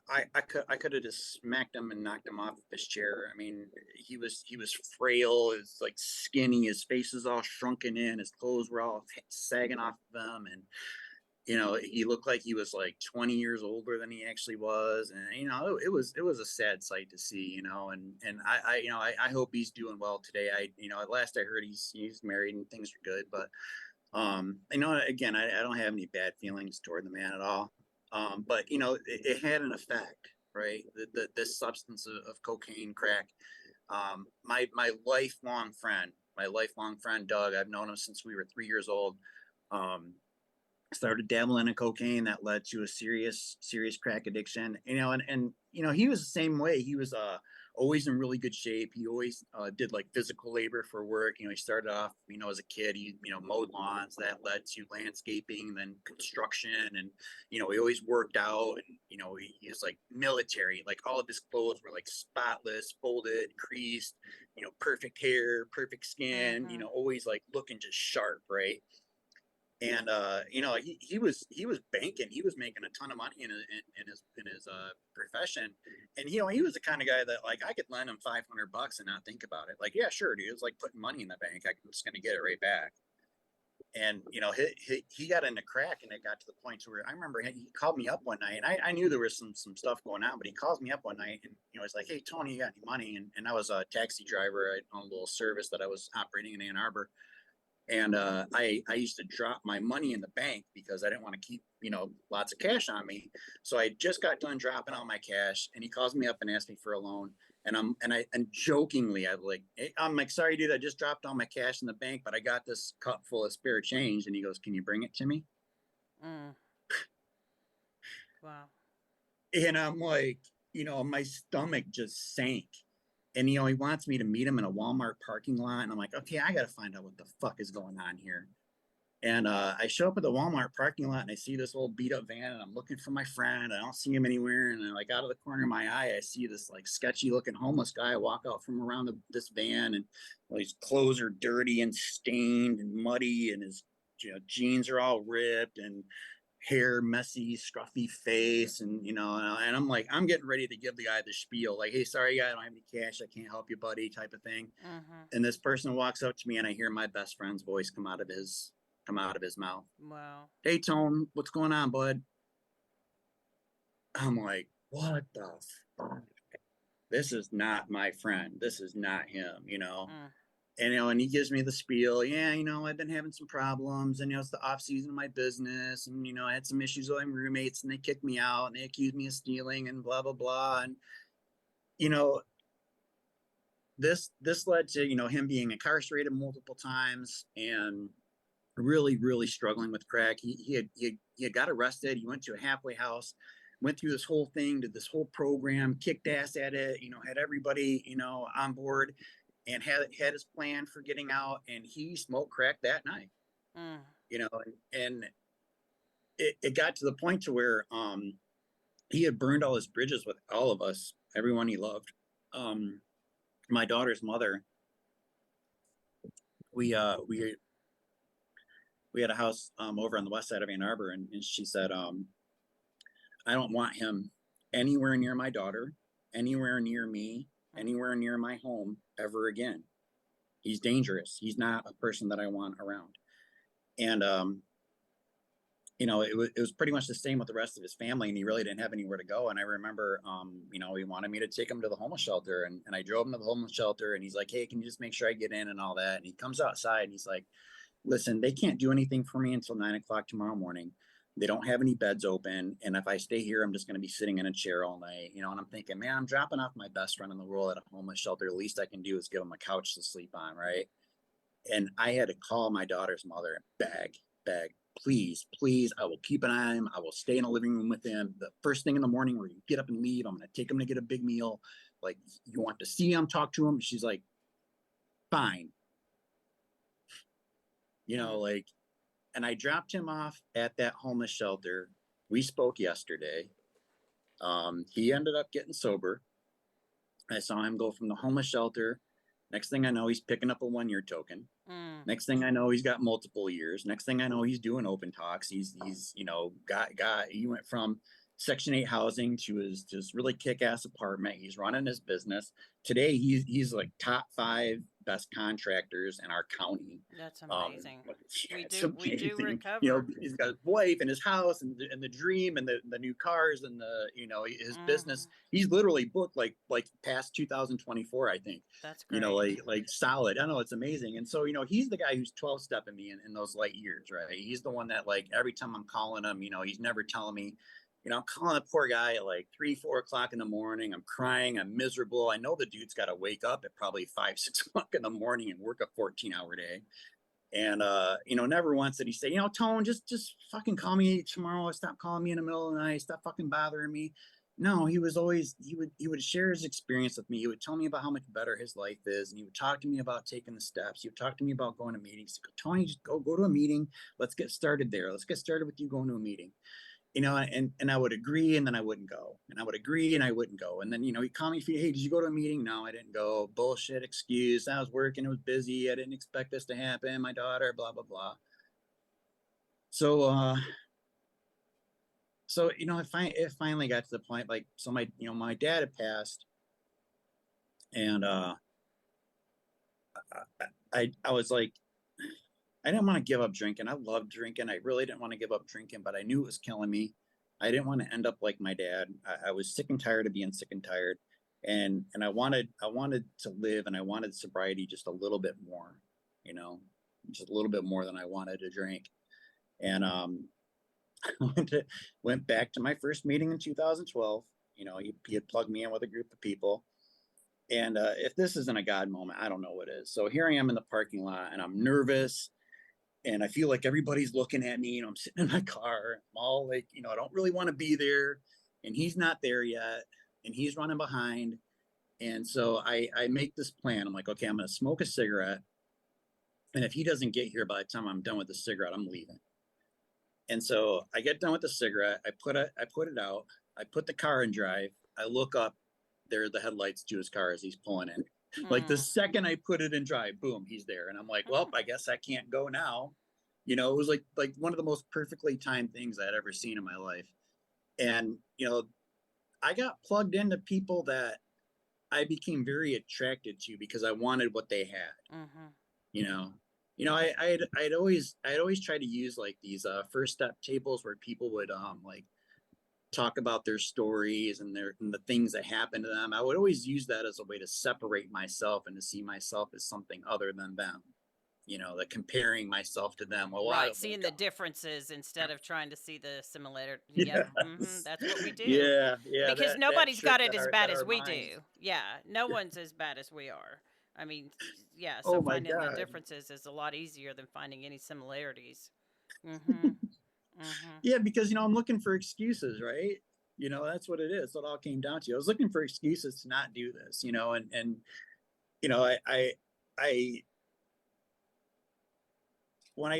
I could have just smacked him and knocked him off of his chair. I mean, he was frail, is like skinny, his face is all shrunken in, his clothes were all sagging off of him, and he looked like he was like 20 years older than he actually was, and it was a sad sight to see, and I hope he's doing well today. At last I heard he's married and things are good, but again, I don't have any bad feelings toward the man at all. But it had an effect, right? This substance of cocaine, crack. My lifelong friend, Doug, I've known him since we were 3 years old. Started dabbling in cocaine that led to a serious crack addiction. And he was the same way. He was always in really good shape. He always did like physical labor for work. He started off, as a kid, he mowed lawns. That led to landscaping, then construction, and he always worked out. And he was like military. Like all of his clothes were like spotless, folded, creased. Perfect hair, perfect skin. Always like looking just sharp, right? And he was banking. He was making a ton of money in his profession, and he was the kind of guy that like I could lend him $500 and not think about it. Like, yeah, sure, dude. It's like putting money in the bank. I'm just gonna get it right back. And he got into crack, and it got to the point where I remember he called me up one night, and I knew there was some stuff going on, but he calls me up one night, and he's like, "Hey, Tony, you got any money?" And I was a taxi driver on a little service that I was operating in Ann Arbor. And I used to drop my money in the bank because I didn't want to keep, lots of cash on me. So I just got done dropping all my cash, and he calls me up and asks me for a loan. And jokingly, I'm like, hey, I'm like, sorry, dude, I just dropped all my cash in the bank, but I got this cup full of spare change. And he goes, can you bring it to me? Wow. And I'm like, my stomach just sank. And he wants me to meet him in a Walmart parking lot, and I'm like, okay, I got to find out what the fuck is going on here. And I show up at the Walmart parking lot and I see this old beat up van and I'm looking for my friend. I don't see him anywhere. And then, like, out of the corner of my eye, I see this like sketchy looking homeless guy walk out from around this van, and well, his clothes are dirty and stained and muddy, and his jeans are all ripped, and hair messy, scruffy face, and and I'm like, I'm getting ready to give the guy the spiel, like, hey, sorry, I don't have any cash, I can't help you, buddy, type of thing. Mhm. And this person walks up to me, and I hear my best friend's voice come out of his mouth. Wow. Hey, Tone, what's going on, bud? I'm like, what the fuck? This is not my friend. This is not him, Mm. And and he gives me the spiel. Yeah, I've been having some problems, and it's the off season of my business, and I had some issues with my roommates, and they kicked me out, and they accused me of stealing, and blah blah blah. And you know, this led to him being incarcerated multiple times, and really really struggling with crack. He had got arrested. He went to a halfway house, went through this whole thing, did this whole program, kicked ass at it, had everybody on board, and had his plan for getting out, and he smoked crack that night. Mm. And it got to the point to where he had burned all his bridges with all of us, everyone he loved. My daughter's mother, we we had a house over on the west side of Ann Arbor, and she said, I don't want him anywhere near my daughter, anywhere near me, Mm. anywhere near my home ever again. He's dangerous. He's not a person that I want around. And it was pretty much the same with the rest of his family, and he really didn't have anywhere to go. And I remember, he wanted me to take him to the homeless shelter, and I drove him to the homeless shelter, and he's like, hey, can you just make sure I get in and all that? And he comes outside and he's like, listen, they can't do anything for me until 9 o'clock tomorrow morning. They don't have any beds open. And if I stay here, I'm just going to be sitting in a chair all night, and I'm thinking, man, I'm dropping off my best friend in the world at a homeless shelter. The least I can do is give him a couch to sleep on. Right. And I had to call my daughter's mother and beg, please, please, I will keep an eye on him. I will stay in the living room with him. The first thing in the morning where you get up and leave, I'm going to take him to get a big meal. Like, you want to see him, talk to him? She's like, fine. Mm. Like, and I dropped him off at that homeless shelter. We spoke yesterday. He ended up getting sober. I saw him go from the homeless shelter. Next thing I know, he's picking up a 1 year token. Mm. Next thing I know, he's got multiple years. Next thing I know, he's doing open talks. He's he went from Section 8 housing to his just really kick ass apartment. He's running his business. Today he's like top 5 best contractors in our county. That's Um, amazing. yeah, it's We do amazing. recover. He's got his wife and his house and the dream and the new cars and the his business. Mhm. He's literally booked like past 2024, I think. That's great. Like solid. I know, it's amazing. And so he's the guy who's 12 stepping me in those light years, right? He's the one that, like, every time I'm calling him, he's never telling me. I'm calling the poor guy at like 3, 4 o'clock in the morning. I'm crying. I'm miserable. I know the dude's got to wake up at probably 5, 6 o'clock in the morning and work a 14-hour day. And never once did he say, Tone, just fucking call me tomorrow. Stop calling me in the middle of the night. Stop fucking bothering me. No, he was always he would share his experience with me. He would tell me about how much better his life is, and he would talk to me about taking the steps. He would talk to me about going to meetings. Tony, just go to a meeting. Let's get started there. Let's get started with you going to a meeting. And I would agree, and then I wouldn't go, and I would agree, and I wouldn't go, and then he'd call me, hey, did you go to a meeting? No, I didn't go. Bullshit excuse. I was working. It was busy. I didn't expect this to happen. My daughter, blah blah blah. So it finally got to the point, like, so my dad had passed, and I was like, I didn't want to give up drinking. I loved drinking. I really didn't want to give up drinking, but I knew it was killing me. I didn't want to end up like my dad. I was sick and tired of being sick and tired. And I wanted to live, and I wanted sobriety just a little bit more, you know, just a little bit more than I wanted to drink. And went back to my first meeting in 2012. He had plugged me in with a group of people. And if this isn't a God moment, I don't know what is. So here I am in the parking lot, and I'm nervous, and I feel like everybody's looking at me. I'm sitting in my car. I'm all like, I don't really want to be there. And he's not there yet. And he's running behind. And so I make this plan. I'm like, okay, I'm going to smoke a cigarette. And if he doesn't get here by the time I'm done with the cigarette, I'm leaving. And so I get done with the cigarette. I put it out. I put the car in drive. I look up. There are the headlights to his car as he's pulling in. Like the Mm. second I put it in drive, boom, he's there. And I'm like, well, I guess I can't go now. It was like one of the most perfectly timed things I had ever seen in my life. And I got plugged into people that I became very attracted to because I wanted what they had. Mhm. You know, I'd always try to use like these first step tables where people would like talk about their stories and the things that happened to them. I would always use that as a way to separate myself and to see myself as something other than them. Like comparing myself to them. Well, Right, well, seeing the differences instead of trying to see the similarity. Yep. yes, That's what we do. yeah, Because that nobody's trick got it as that bad as our we minds. do. Yeah, no one's as bad as we are. I mean, yeah, so Oh my finding the god. differences is a lot easier than finding any similarities. Mhm. Mhm. Yeah, because I'm looking for excuses, right? That's what it is. What it all came down to. I was looking for excuses to not do this, and I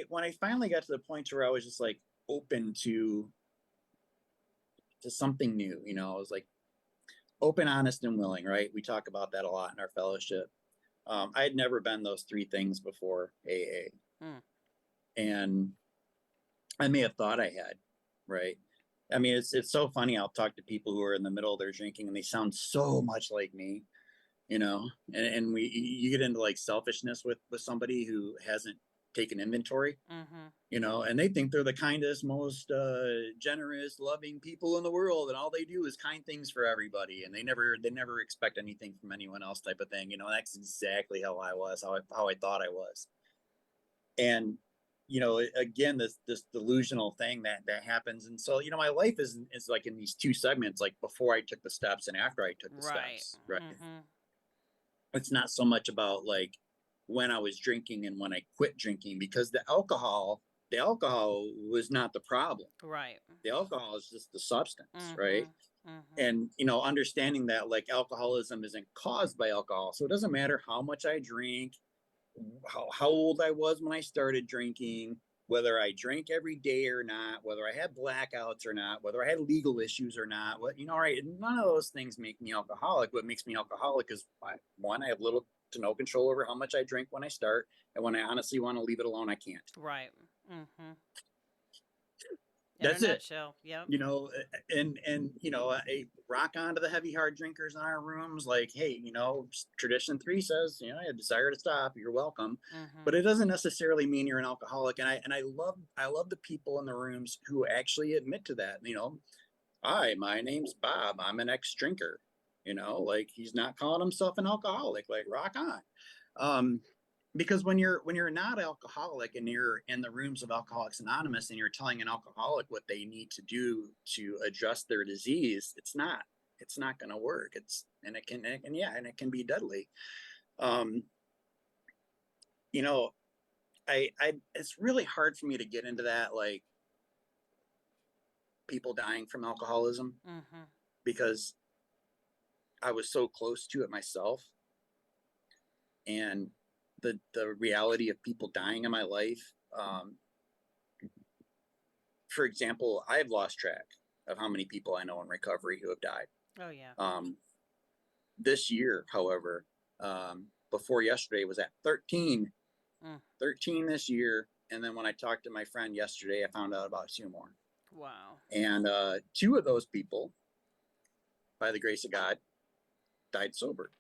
when I finally got to the point where I was just like open to something new, I was like open, honest, and willing, right? We talk about that a lot in our fellowship. I had never been those three things before AA, Mm. and I may have thought I had, right? I mean, it's so funny. I'll talk to people who are in the middle of their drinking, and they sound so much like me, and you get into like selfishness with somebody who hasn't taken inventory, Mhm. and they think they're the kindest, most generous, loving people in the world, and all they do is kind things for everybody, and they never expect anything from anyone else, type of thing. That's exactly how I was, how I thought I was. And again, this delusional thing that happens. And so my life is like in these two segments, like before I took the steps and after I took the Right. steps, right? Mhm. It's not so much about like when I was drinking and when I quit drinking, because the alcohol was not the problem. Right. The alcohol is just the substance, right? Mhm. Mhm. And understanding that like alcoholism isn't caused by alcohol, so it doesn't matter how much I drink, how old I was when I started drinking, whether I drank every day or not, whether I had blackouts or not, whether I had legal issues or not. Right? None of those things make me alcoholic. What makes me alcoholic is one, I have little to no control over how much I drink when I start, and when I honestly want to leave it alone, I can't. Right. Mhm. In a That's it. nutshell. Yep. And I rock on to the heavy hard drinkers in our rooms, like, hey, tradition 3 says, I desire to stop, you're welcome. But Mhm. it doesn't necessarily mean you're an alcoholic. And I love the people in the rooms who actually admit to that. Hi, my name's Bob, I'm an ex-drinker. Like, he's not calling himself an alcoholic. Like, rock on. Because when you're not alcoholic and you're in the rooms of Alcoholics Anonymous and you're telling an alcoholic what they need to do to address their disease, it's not going to work. And it can be deadly. um you know I it's really hard for me to get into that, like, people dying from alcoholism, Mhm. because I was so close to it myself. And the reality of people dying in my life, for example, I've lost track of how many people I know in recovery who have died. Oh yeah. Um, this year, however, before yesterday, was at 13, Mm. 13 this year. And then when I talked to my friend yesterday, I found out about two more. Wow. And two of those people, by the grace of God, died sober.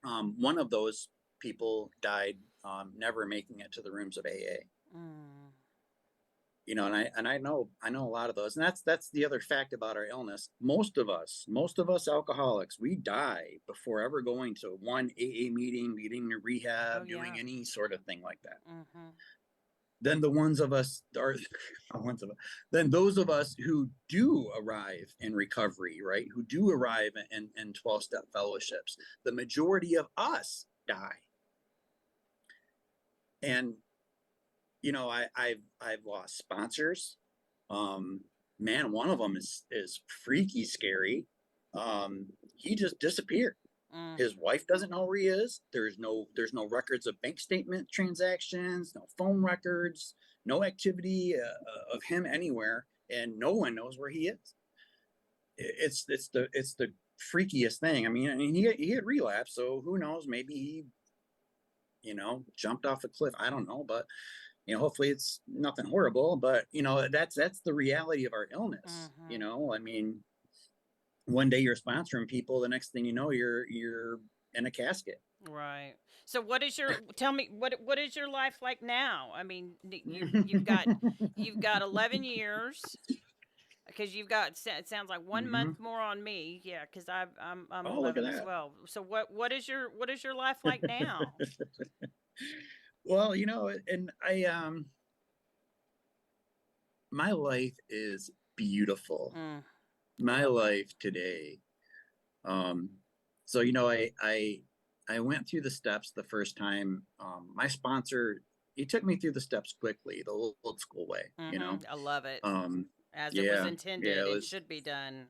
One of those people died never making it to the rooms of AA. Mm. And I know a lot of those. And that's the other fact about our illness. Most of us alcoholics, we die before ever going to one AA meeting, getting to Oh rehab, doing yeah. any sort of thing like that. Mhm. Then the ones of us are ones of us, then those of us who do arrive in recovery, right, who do arrive in 12-step fellowships, the majority of us die. And I've lost sponsors. Um, Man, one of them is freaky scary. He just disappeared. His wife doesn't know where he is. There's no records of bank statement transactions, no phone records, no activity of him anywhere, and no one knows where he is. It's the freakiest thing. I mean, he had relapsed, so who knows? Maybe he jumped off a cliff. I don't know, but hopefully it's nothing horrible. But that's the reality of our illness. I mean, one day you're sponsoring people, the next thing you know, you're in a casket. Right. So tell me what is your life like now? I mean, you've got 11 years because it sounds like 1 month Hmm. more on me. Yeah, cuz I'm Oh, look at 11 as that. well. So what is your life like now? Well, and my life is beautiful. Mm, My love it. life today. Um, so I went through the steps the first time. My sponsor, he took me through the steps quickly, the old school way. I love it. Um, As it was yeah, intended it and was should be done,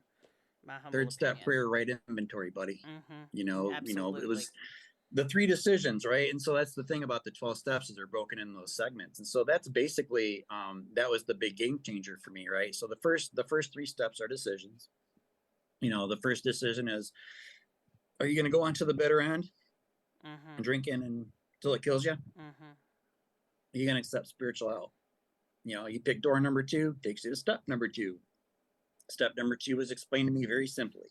my humble third step opinion. prayer, right inventory, buddy. It Absolutely. was the three decisions, right? And so that's the thing about the 12 steps is they're broken in those segments. And so that's basically that was the big game changer for me, right? So the first three steps are decisions. The first decision is, are you going to go on to the bitter end and Mhm. drinking until it kills you? Are Mhm. you going to accept spiritual help? You pick door number two, takes you to step number two. Step number two is explained to me very simply.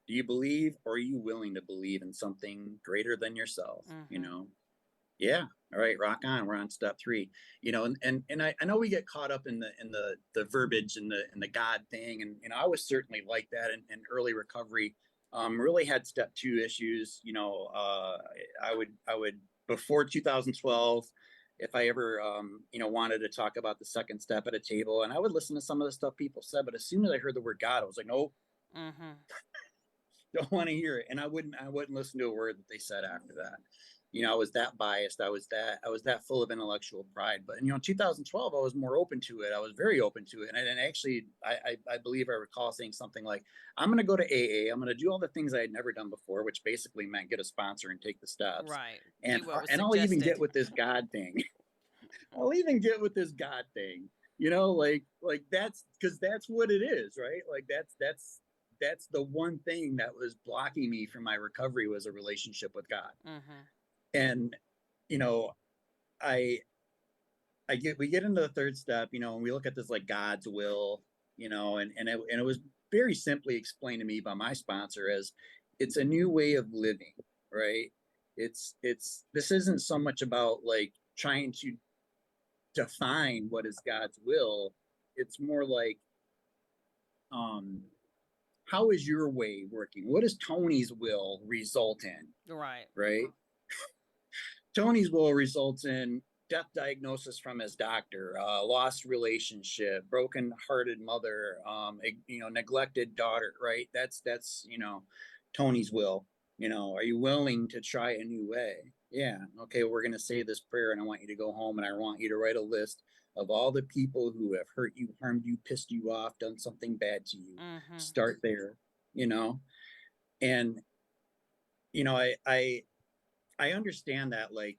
Do you believe, or are you willing to believe in something greater than yourself? Mhm. Yeah. All right, rock on. We're on step three. And I know we get caught up in the verbiage and the God thing. And I was certainly like that in early recovery. Really had step two issues. I would before 2012, if I ever wanted to talk about the second step at a table, and I would listen to some of the stuff people said, but as soon as I heard the word God, I was like, nope, Mhm. don't want to hear it. And I wouldn't listen to a word that they said after that. I was that biased. I was that full of intellectual pride. But in 2012, I was more open to it. I was very open to it. And actually, I believe I recall saying something like, I'm going to go to AA. I'm going to do all the things I had never done before, which basically meant get a sponsor and take the steps. Right. And Do what was I'll even get suggested. with this God thing. I'll even get with this God thing. Like that's because that's what it is, right? Like that's the one thing that was blocking me from my recovery was a relationship with God. Mhm. And you know, I we get into the third step, and we look at this like God's will, and it was very simply explained to me by my sponsor as it's a new way of living, right? It's this isn't so much about like trying to define what is God's will. It's more like um how is your way working? What does Tony's will result in? Right. Right? Tony's will results in death diagnosis from his doctor, lost relationship, broken hearted mother, neglected daughter, right? That's Tony's will. Are you willing to try a new way? Yeah. Okay, we're gonna say this prayer and I want you to go home and I want you to write a list of all the people who have hurt you, harmed you, pissed you off, done something bad to you. Mhm. Start there, you know. And I understand that like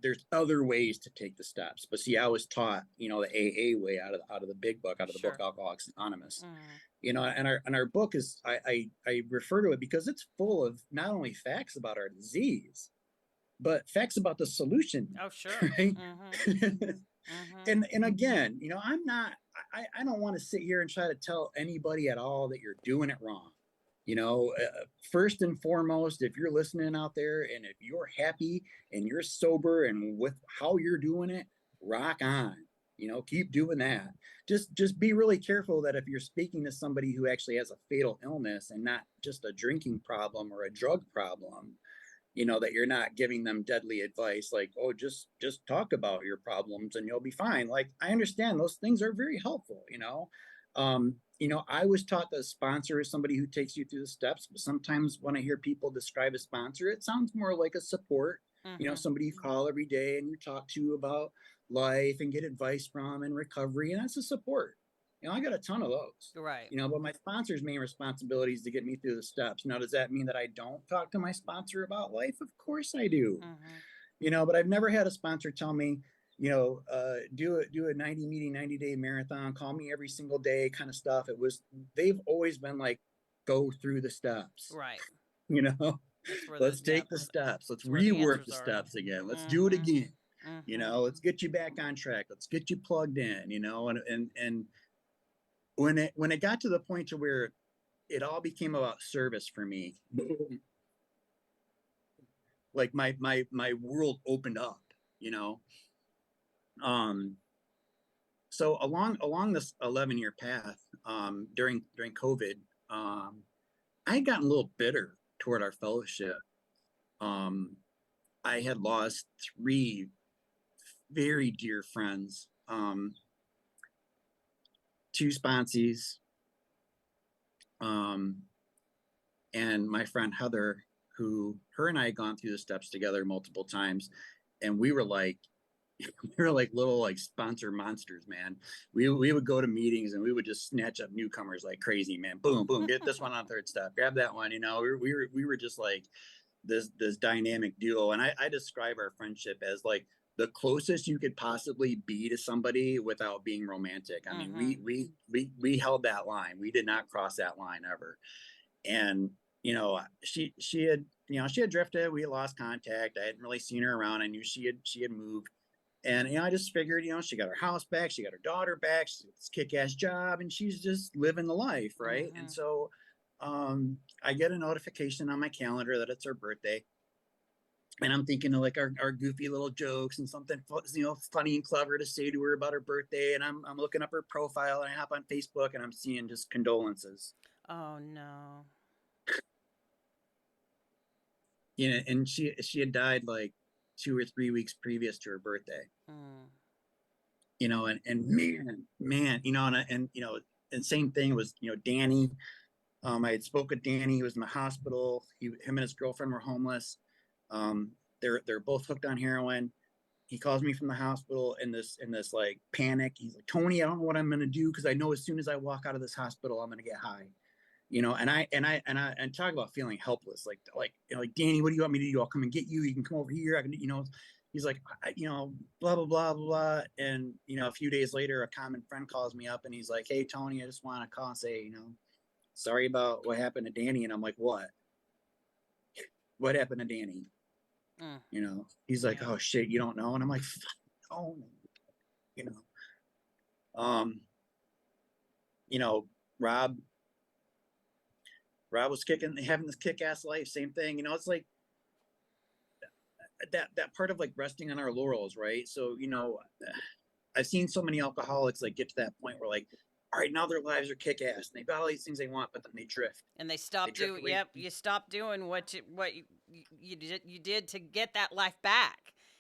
there's other ways to take the steps, but see, I was taught the AA way out of the big book, out of the book Sure. Alcoholics Anonymous. Mhm. And our book is I refer to it because it's full of not only facts about our disease, but facts about the solution, Oh, sure. right? Mhm. Mhm. and again, I'm not I don't want to sit here and try to tell anybody at all that you're doing it wrong. First and foremost, if you're listening out there and if you're happy and you're sober and with how you're doing it, rock on. Keep doing that. Just be really careful that if you're speaking to somebody who actually has a fatal illness and not just a drinking problem or a drug problem, that you're not giving them deadly advice like, oh, just talk about your problems and you'll be fine. Like, I understand those things are very helpful. I was taught that a sponsor is somebody who takes you through the steps, but sometimes when I hear people describe a sponsor, it sounds more like a support. Mhm. Somebody you call every day and you talk to about life and get advice from and recovery, and that's a support. I got a ton of those, Right. but my sponsor's main responsibility is to get me through the steps. Now, does that mean that I don't talk to my sponsor about life? Of course I do. Mhm. But I've never had a sponsor tell me, do a 90-day marathon, call me every single day kind of stuff. They've always been like, go through the steps, Right. you know, That's where let's take the steps. Let's that's where the rework answers the are. steps again. Let's do it Mhm. again. Mhm. Let's get you back on track. Let's get you plugged in, and when it got to the point to where it all became about service for me, like my world opened up, you know. Um, so along this 11-year path, during COVID, I had gotten a little bitter toward our fellowship. Um, I had lost three very dear friends, two sponsees, um, and my friend Heather, who her and I had gone through the steps together multiple times, and we were like little like sponsor monsters, man. We would go to meetings and we would just snatch up newcomers like crazy, man. Boom, boom, get this one on third step, grab that one. We were just like this dynamic duo, and I describe our friendship as like the closest you could possibly be to somebody without being romantic. I mean, Mhm. we held that line. We did not cross that line ever. And she had drifted. We had lost contact. I hadn't really seen her around. I knew she had moved. And I just figured, she got her house back, she got her daughter back, she's got this kick-ass job, and she's just living the life, right? And Mhm. so I get a notification on my calendar that it's her birthday. And I'm thinking of like our goofy little jokes and something funny and clever to say to her about her birthday. And I'm looking up her profile, and I hop on Facebook and I'm seeing just condolences. Oh no. And she had died like 2 or 3 weeks previous to her birthday. Mm. And man, and same thing was, Danny. I had spoke with Danny. He was in the hospital. Him and his girlfriend were homeless. Um, they're both hooked on heroin. He calls me from the hospital in this like panic. He's like, Tony, I don't know what I'm gonna do, because I know as soon as I walk out of this hospital, I'm gonna get high. And talk about feeling helpless. Like Danny, what do you want me to do? I'll come and get you. You can come over here. I can. He's like, blah blah blah blah. And a few days later, a common friend calls me up and he's like, hey Tony, I just want to call and say, sorry about what happened to Danny. And I'm like, what? What happened to Danny? Mm. He's like, Yeah. oh shit, you don't know. And I'm like, oh, you know, um, you know, Rob, Rob was having this kick-ass life. Same thing. It's like that part of like resting on our laurels, right? So, I've seen so many alcoholics like get to that point where like, all right, now their lives are kick-ass and they've got all these things they want, but then they drift. And they They stop drift doing. away. Yep, you stop doing you did to get that life back.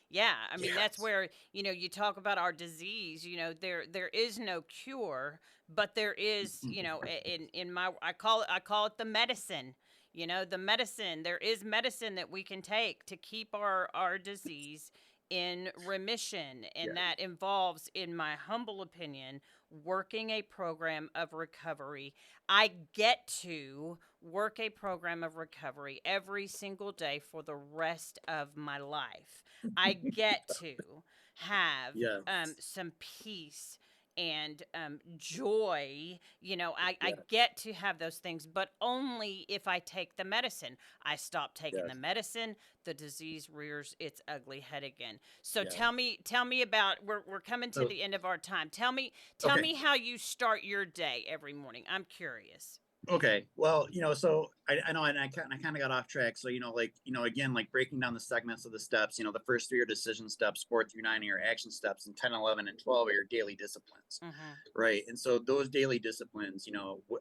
Yeah, I mean that's Yes. where you talk about our disease. There is no cure, but there is in my I call it the medicine. The medicine. There is medicine that we can take to keep our disease in remission, Yeah. and that involves, in my humble opinion, working a program of recovery. I get to work a program of recovery every single day for the rest of my life. I get to have Yeah. some peace and joy. I Yeah. get to have those things, but only if I take the medicine. I stop taking Yes. the medicine, the disease rears its ugly head again. So Yeah. tell me about, we're coming to So, the end of our time. Tell okay. me how you start your day every morning. I'm curious. Okay. Well, so I know, and I kind of got off track. So, again, like breaking down the segments of the steps, the first three are decision steps, 4 through 9 are your action steps, and 10, 11, and 12 are your daily disciplines. Mm-hmm. Right. And so those daily disciplines,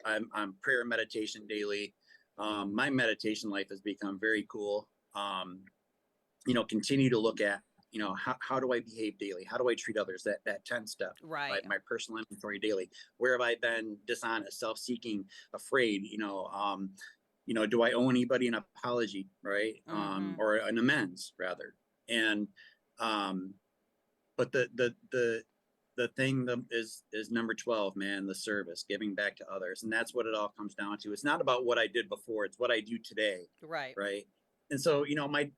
I'm prayer and meditation daily. My meditation life has become very cool. Continue to look at, how do I behave daily? How do I treat others? That 10 step, Right. my personal inventory daily. Where have I been dishonest, self-seeking, afraid? Do I owe anybody an apology, right? Mm-hmm. Or an amends rather? And um, but the the thing is number 12, man, the service, giving back to others. And that's what it all comes down to. It's not about what I did before, it's what I do today. Right. Right. And so, my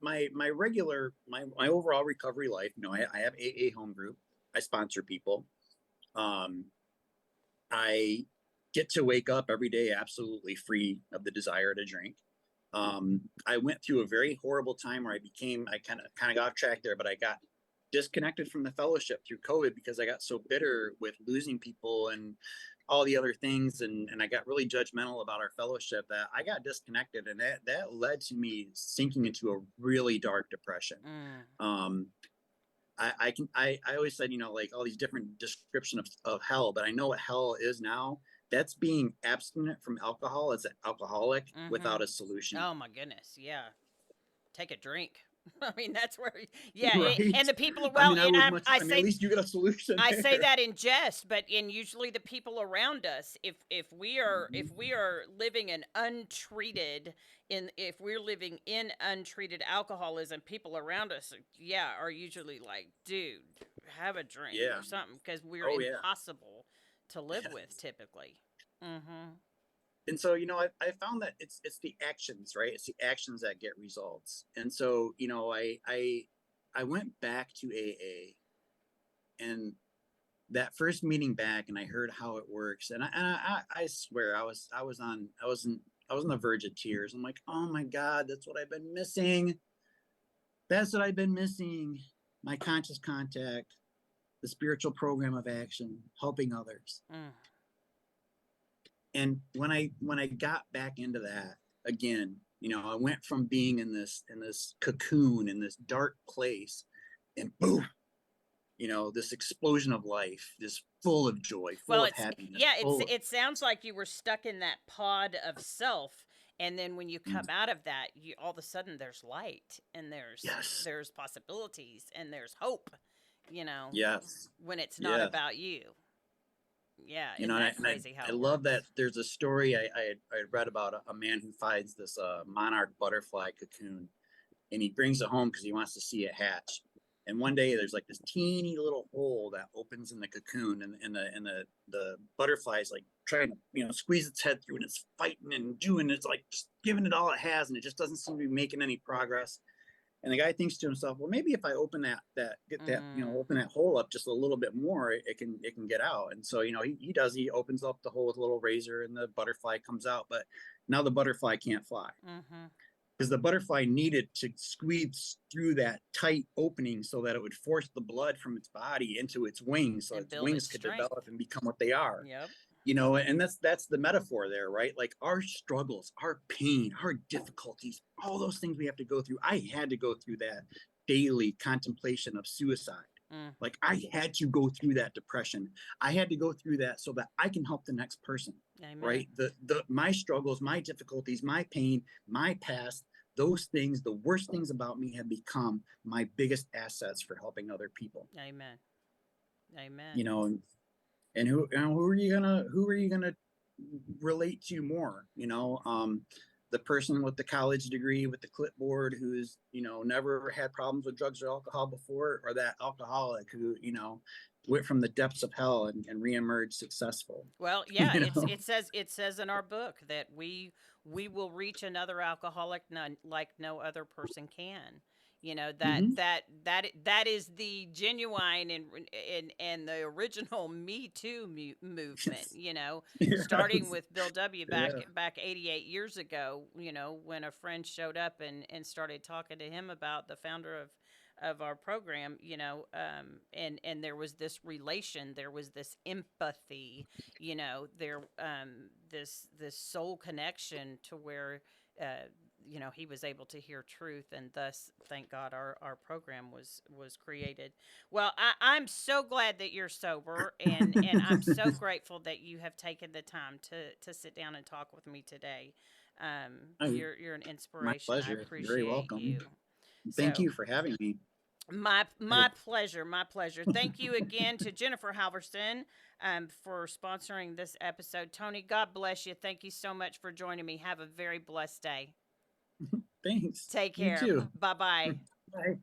overall recovery life, I have AA home group. I sponsor people. Um, I get to wake up every day absolutely free of the desire to drink. I went through a very horrible time where I kind of got off track there, but I got disconnected from the fellowship through COVID because I got so bitter with losing people and all the other things, and I got really judgmental about our fellowship that I got disconnected, and that led to me sinking into a really dark depression. Mm. Um, I always said, like all these different description of hell, but I know what hell is now. That's being abstinent from alcohol as an alcoholic Mm-hmm. without a solution. Oh my goodness. Yeah. Take a drink. I mean, that's where, yeah, Right. and the people, I well, mean, and I at say, least you get a solution I say there. that in jest, but in usually the people around us, if Mhm. we are living an untreated in if we're living in untreated alcoholism, people around us, yeah, are usually like, dude, have a drink Yeah. or something, because we're Oh yeah. impossible to live with Yes. typically. Mm-hmm. And so, I found that it's the actions, right? It's the actions that get results. And so, I went back to AA, and that first meeting back, and I heard how it works, and I swear I was on the verge of tears. I'm like, oh my God, that's what I've been missing. That's what I've been missing. My conscious contact, the spiritual program of action, helping others. Mm. And when I got back into that again, I went from being in this cocoon in this dark place, and boom, this explosion of life, this full of joy, full Well, of it's happiness, yeah, full of it sounds like you were stuck in that pod of self, and then when you mm, come out of that, you all of a sudden there's light, and yes, there's possibilities, and there's hope, you know, yes, when it's not yes. about you. Yeah, isn't And that crazy how I it love that works? there's a story I read about a man who finds this monarch butterfly cocoon, and he brings it home because he wants to see it hatch. And one day there's like this teeny little hole that opens in the cocoon, and the butterfly's like trying to squeeze its head through, and it's fighting and doing it's like just giving it all it has, and it just doesn't seem to be making any progress. And the guy thinks to himself, well, maybe if I open that get that Mm, open that hole up just a little bit more, it can get out. And so he opens up the hole with a little razor, and the butterfly comes out. But now the butterfly can't fly mm-hmm. because the butterfly needed to squeeze through that tight opening so that it would force the blood from its body into its wings, so And its build wings its could strength. develop and become what they are. Yep. And that's the metaphor there, right? Like our struggles, our pain, our difficulties, all those things we have to go through. I had to go through that daily contemplation of suicide. Mm, Like I had to go through that depression. I had to go through that so that I can help the next person. amen. Right? The my struggles, my difficulties, my pain, my past, those things, the worst things about me have become my biggest assets for helping other people. Amen. You Amen. know, and who are you gonna relate to more? The person with the college degree with the clipboard who's never had problems with drugs or alcohol before, or that alcoholic who went from the depths of hell and reemerged successful. Well, yeah, you know it says in our book that we will reach another alcoholic none, like no other person can. You know hmm that is the genuine and the original Me Too movement. yes, Starting yes, with Bill W. yeah, back 88 years ago. When a friend showed up and started talking to him about the founder of our program, and there was this relation, there was this empathy, there this soul connection to where he was able to hear truth, and thus thank God our program was created. Well, I'm so glad that you're sober, and I'm so grateful that you have taken the time to sit down and talk with me today. Oh, You're an my inspiration. I pleasure. You're very appreciate welcome. you. Thank So you for having me. my pleasure, my pleasure. Thank you again to Jennifer Halverson for sponsoring this episode. Tony, God bless you. Thank you so much for joining me. Have a very blessed day. Thanks. Take You care. too. Bye bye. Bye.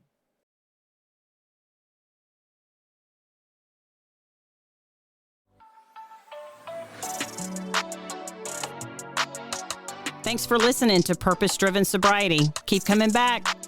Thanks for listening to Purpose Driven Sobriety. Keep coming back.